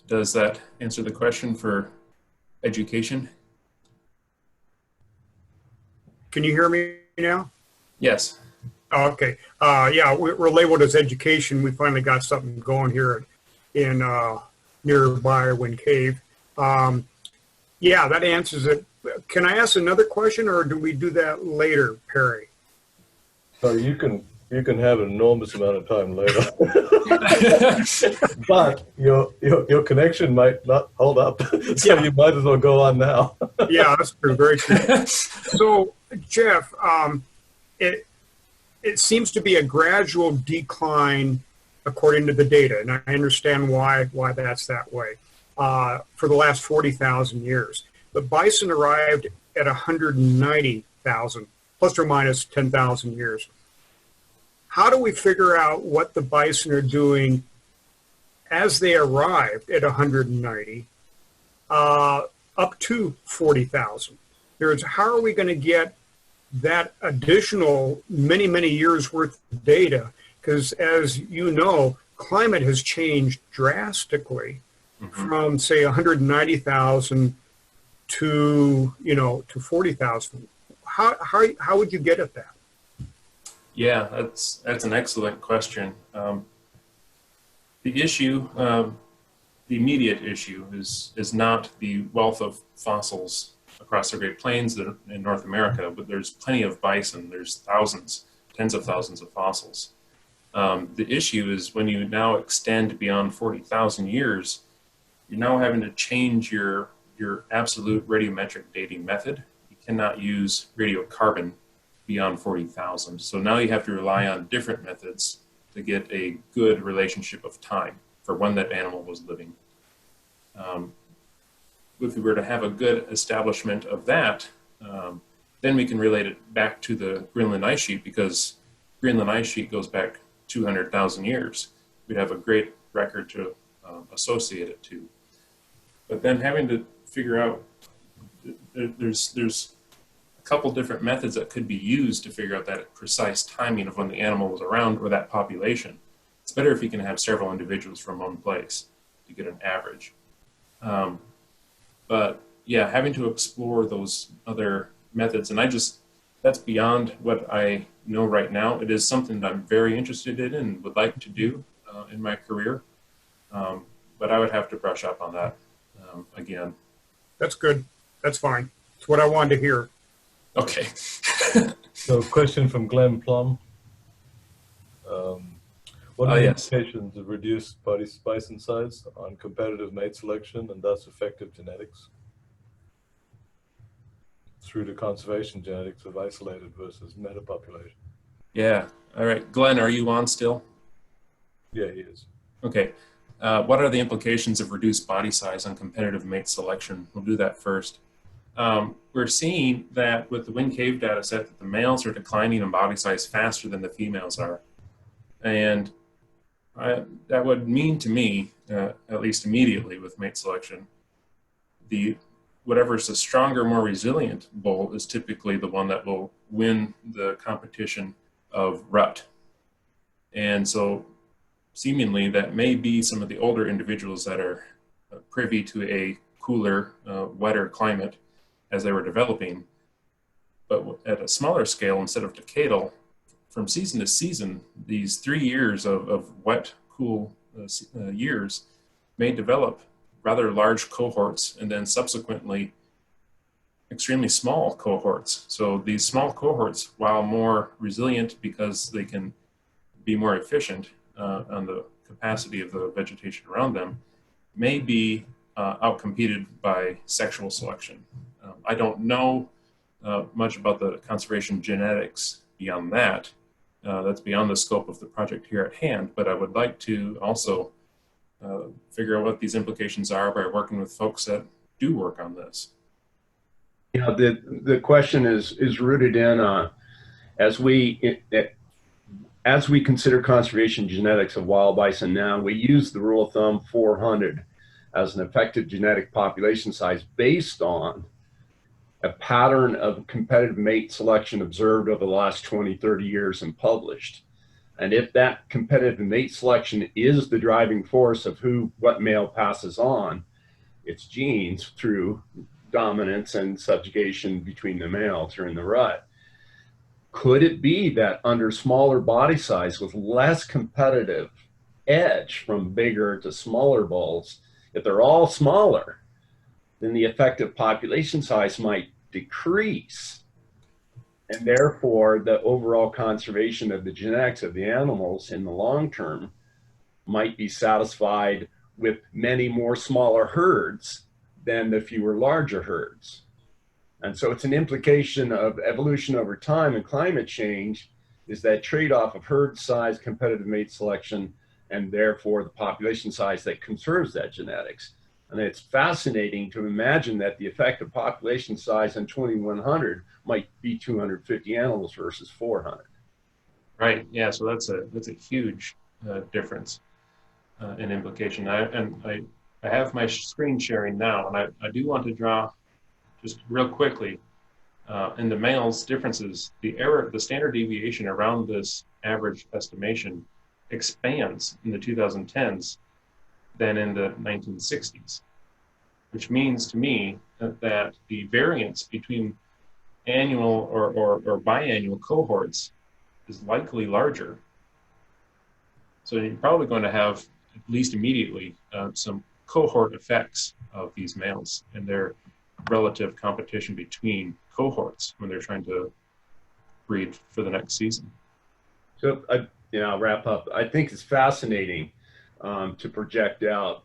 Does that answer the question for education? Can you hear me now? Yes. Oh, okay. Yeah, we're labeled as education. We finally got something going here in nearby Wind Cave. Yeah, that answers it. Can I ask another question, or do we do that later, Perry? So you can have an enormous amount of time later, but your connection might not hold up, so you might as well go on now. Yeah, that's true. Very true. So, Jeff, it seems to be a gradual decline according to the data, and I understand why that's that way for the last 40,000 years. But bison arrived at 190,000, plus or minus 10,000 years. How do we figure out what the bison are doing as they arrived at 190 up to 40,000? How are we going to get that additional many, many years worth of data? Because as you know, climate has changed drastically from, say, 190,000 to 40,000. How would you get at that? Yeah, that's an excellent question. The issue, the immediate issue is not the wealth of fossils across the Great Plains in North America, but there's plenty of bison. There's thousands, tens of thousands of fossils. The issue is when you now extend beyond 40,000 years, you're now having to change your absolute radiometric dating method. You cannot use radiocarbon beyond 40,000. So now you have to rely on different methods to get a good relationship of time for when that animal was living. If we were to have a good establishment of that, then we can relate it back to the Greenland ice sheet, because Greenland ice sheet goes back 200,000 years. We'd have a great record to associate it to. But then having to figure out, there's a couple different methods that could be used to figure out that precise timing of when the animal was around or that population. It's better if you can have several individuals from one place to get an average. But yeah, having to explore those other methods, and that's beyond what I know right now. It is something that I'm very interested in and would like to do in my career. But I would have to brush up on that again. That's good. That's fine. It's what I wanted to hear. Okay. So, question from Glenn Plum. What are the Yes. implications of reduced bison size on competitive mate selection and thus effective genetics through the conservation genetics of isolated versus metapopulation? Yeah. All right. Glenn, are you on still? Yeah, he is. Okay. What are the implications of reduced body size on competitive mate selection? We'll do that first. We're seeing that with the wind cave data set that the males are declining in body size faster than the females are. And that would mean to me, at least immediately with mate selection, whatever's the stronger, more resilient bull is typically the one that will win the competition of rut. And so seemingly that may be some of the older individuals that are privy to a cooler, wetter climate as they were developing. But at a smaller scale, instead of decadal, from season to season, these 3 years of wet, cool years may develop rather large cohorts and then subsequently extremely small cohorts. So these small cohorts, while more resilient because they can be more efficient on the capacity of the vegetation around them, may be outcompeted by sexual selection. I don't know much about the conservation genetics beyond that. That's beyond the scope of the project here at hand, but I would like to also figure out what these implications are by working with folks that do work on this. Yeah, the question is rooted in as we consider conservation genetics of wild bison now, we use the rule of thumb 400 as an effective genetic population size based on a pattern of competitive mate selection observed over the last 20, 30 years and published. And if that competitive mate selection is the driving force of what male passes on, its genes through dominance and subjugation between the males during the rut, could it be that under smaller body size with less competitive edge from bigger to smaller bulls, if they're all smaller, then the effective population size might decrease. And therefore, the overall conservation of the genetics of the animals in the long term might be satisfied with many more smaller herds than the fewer larger herds. And so it's an implication of evolution over time and climate change is that trade-off of herd size, competitive mate selection, and therefore the population size that conserves that genetics. And it's fascinating to imagine that the effective population size in 2100 might be 250 animals versus 400. Right. Yeah. So that's a huge difference in implication. I have my screen sharing now, and I do want to draw just real quickly in the males differences. The standard deviation around this average estimation expands in the 2010s than in the 1960s, which means to me that the variance between annual or biannual cohorts is likely larger. So you're probably going to have, at least immediately, some cohort effects of these males and their relative competition between cohorts when they're trying to breed for the next season. So I'll wrap up. I think it's fascinating to project out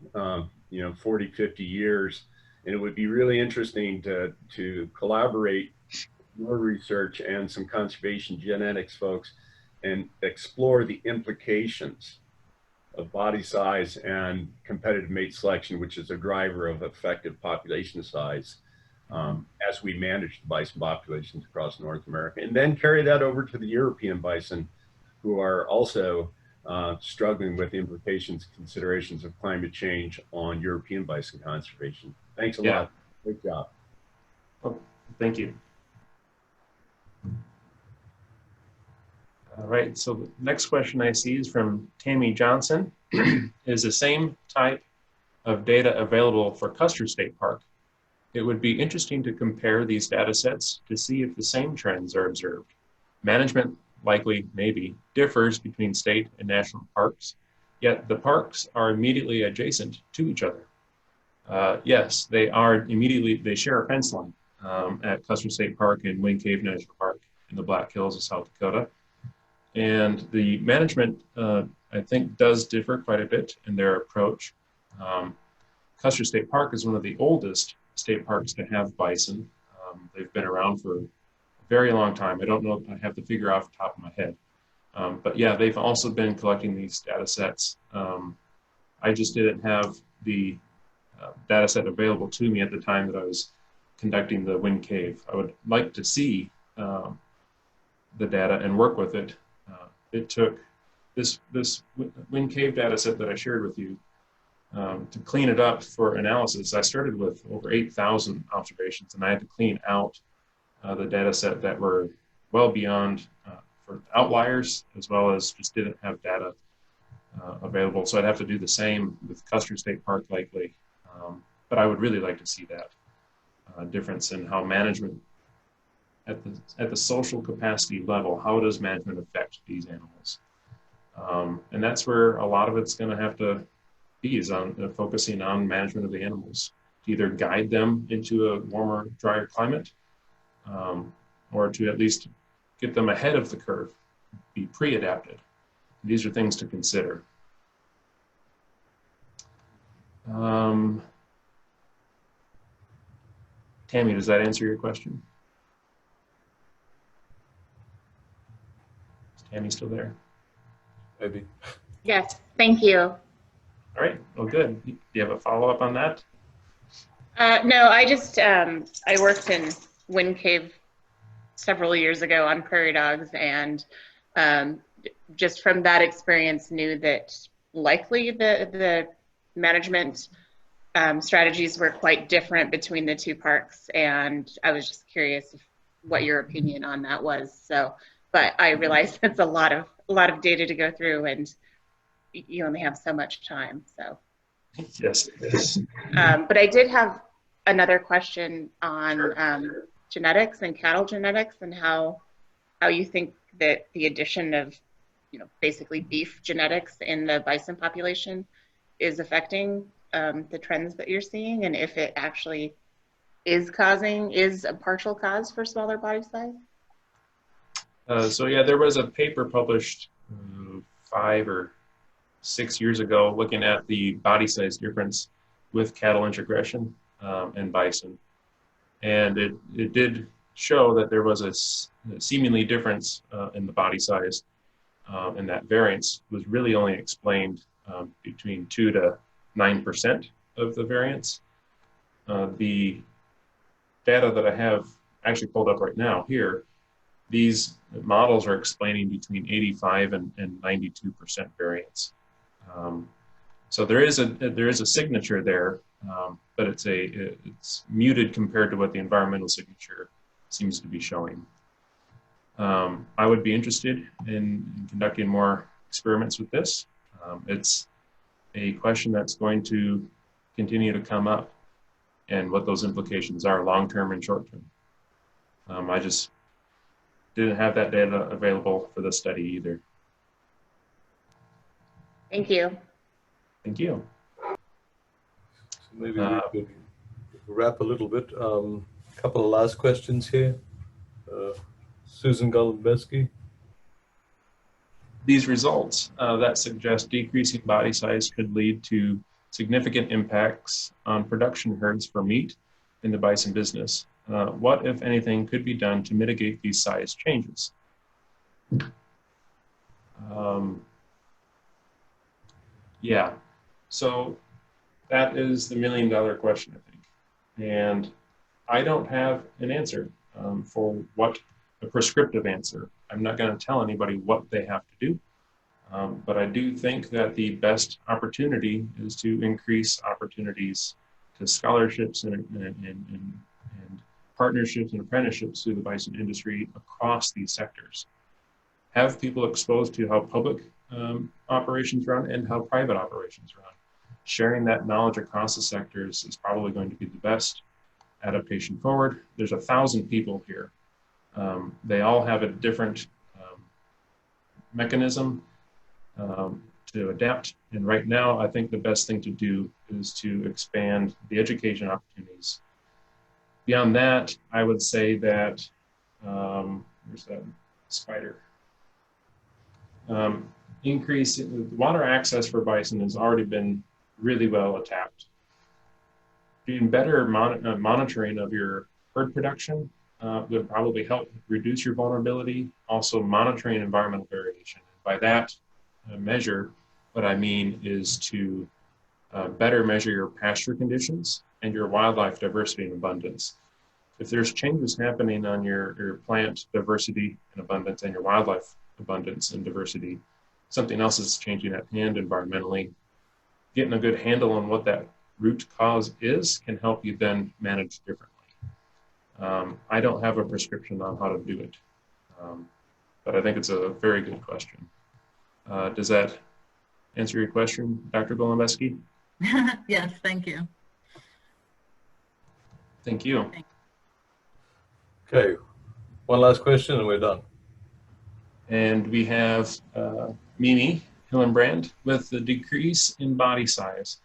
40, 50 years. And it would be really interesting to collaborate your research and some conservation genetics folks and explore the implications of body size and competitive mate selection, which is a driver of effective population size, as we manage the bison populations across North America, and then carry that over to the European bison, who are also struggling with the implications, considerations of climate change on European bison conservation. Thanks a lot. Great job. Oh, thank you. All right, so the next question I see is from Tammy Johnson. Is the same type of data available for Custer State Park? It would be interesting to compare these data sets to see if the same trends are observed. Management likely, maybe, differs between state and national parks, yet the parks are immediately adjacent to each other. Yes, they share a fence line at Custer State Park and Wind Cave National Park in the Black Hills of South Dakota. And the management, I think, does differ quite a bit in their approach. Custer State Park is one of the oldest state parks to have bison. They've been around for a very long time. I don't know if I have the figure off the top of my head. But yeah, they've also been collecting these data sets. I just didn't have the data set available to me at the time that I was conducting the Wind Cave. I would like to see the data and work with it. It took this Wind Cave data set that I shared with you to clean it up for analysis. I started with over 8,000 observations, and I had to clean out the data set that were well beyond for outliers, as well as just didn't have data available. So I'd have to do the same with Custer State Park likely. But I would really like to see that difference in how management at the social capacity level, how does management affect these animals? And that's where a lot of it's going to have to be, is on focusing on management of the animals, to either guide them into a warmer, drier climate, or to at least get them ahead of the curve, be pre-adapted. These are things to consider. Tammy, does that answer your question? Is Tammy still there? Maybe. Yes, thank you. All right, well, good. Do you have a follow-up on that? No, I just, I worked in Wind Cave several years ago on prairie dogs, and just from that experience knew that likely the management strategies were quite different between the two parks, and I was just curious what your opinion on that was. So, but I realize it's a lot of data to go through, and you only have so much time. So, Yes, yes. but I did have another question on genetics and cattle genetics, and how you think that the addition of, basically beef genetics in the bison population is affecting the trends that you're seeing, and if it actually is a partial cause for smaller body size. So yeah, there was a paper published 5 or 6 years ago looking at the body size difference with cattle introgression and bison. And it did show that there was a seemingly difference in the body size, and that variance was really only explained between 2 to 9% of the variance. The data that I have actually pulled up right now here, these models are explaining between 85 and 92% variance. So there is a signature there, but it's muted compared to what the environmental signature seems to be showing. I would be interested in conducting more experiments with this. It's a question that's going to continue to come up, and what those implications are long-term and short-term. I just didn't have that data available for the study either. Thank you. Thank you. So maybe we could wrap a little bit. A couple of last questions here. Susan Golubeski. These results that suggest decreasing body size could lead to significant impacts on production herds for meat in the bison business. What, if anything, could be done to mitigate these size changes? Yeah, so that is the million-dollar question, I think. And I don't have an answer for what a prescriptive answer. I'm not going to tell anybody what they have to do. But I do think that the best opportunity is to increase opportunities to scholarships and partnerships and apprenticeships through the bison industry across these sectors. Have people exposed to how public operations run and how private operations run. Sharing that knowledge across the sectors is probably going to be the best adaptation forward. There's 1,000 people here. They all have a different mechanism to adapt. And right now, I think the best thing to do is to expand the education opportunities. Beyond that, I would say that, where's that spider? Increase water access for bison has already been really well tapped. Doing better monitoring of your herd production would probably help reduce your vulnerability. Also monitoring environmental variation. By that measure, what I mean is to better measure your pasture conditions and your wildlife diversity and abundance. If there's changes happening on your plant diversity and abundance and your wildlife abundance and diversity, something else is changing at hand environmentally. Getting a good handle on what that root cause is can help you then manage differently. I don't have a prescription on how to do it, but I think it's a very good question. Does that answer your question, Dr. Golombesky? Yes, thank you. Thank you. Okay, one last question and we're done. And we have Mimi Hillenbrand with the decrease in body size.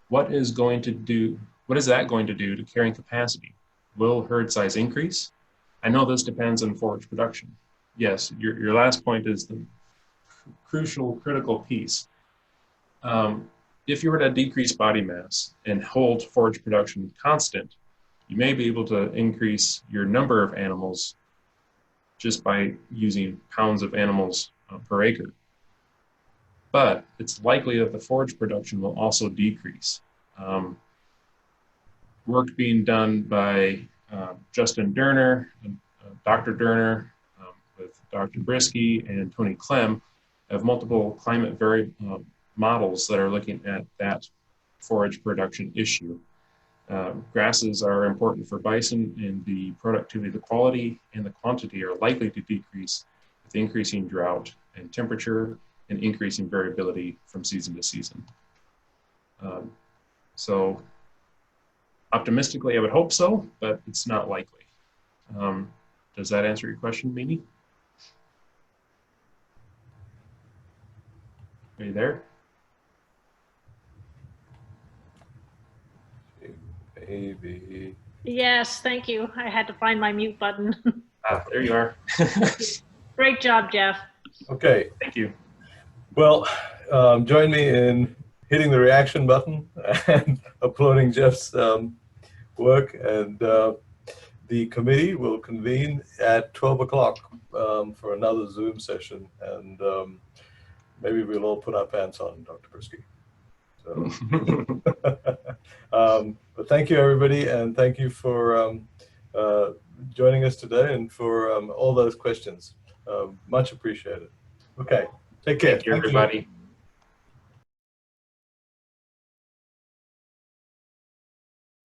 What is that going to do to carrying capacity? Will herd size increase? I know this depends on forage production. Yes, your last point is the critical piece. If you were to decrease body mass and hold forage production constant, you may be able to increase your number of animals just by using pounds of animals per acre. But it's likely that the forage production will also decrease. Work being done by Justin Derner, Dr. Derner, with Dr. Brisky and Tony Clem have multiple climate models that are looking at that forage production issue. Grasses are important for bison, and the productivity, the quality, and the quantity are likely to decrease with increasing drought and temperature and increasing variability from season to season. So optimistically, I would hope so, but it's not likely. Does that answer your question, Mimi? Are you there? Maybe. Yes, thank you. I had to find my mute button. There you are. Great job, Jeff. Okay. Thank you. Well, join me in hitting the reaction button and uploading Jeff's work, and the committee will convene at 12 o'clock for another Zoom session, and maybe we'll all put our pants on, Dr. Brisky. So, but thank you, everybody, and thank you for joining us today and for all those questions. Much appreciated. Okay, take care. Thank you, everybody.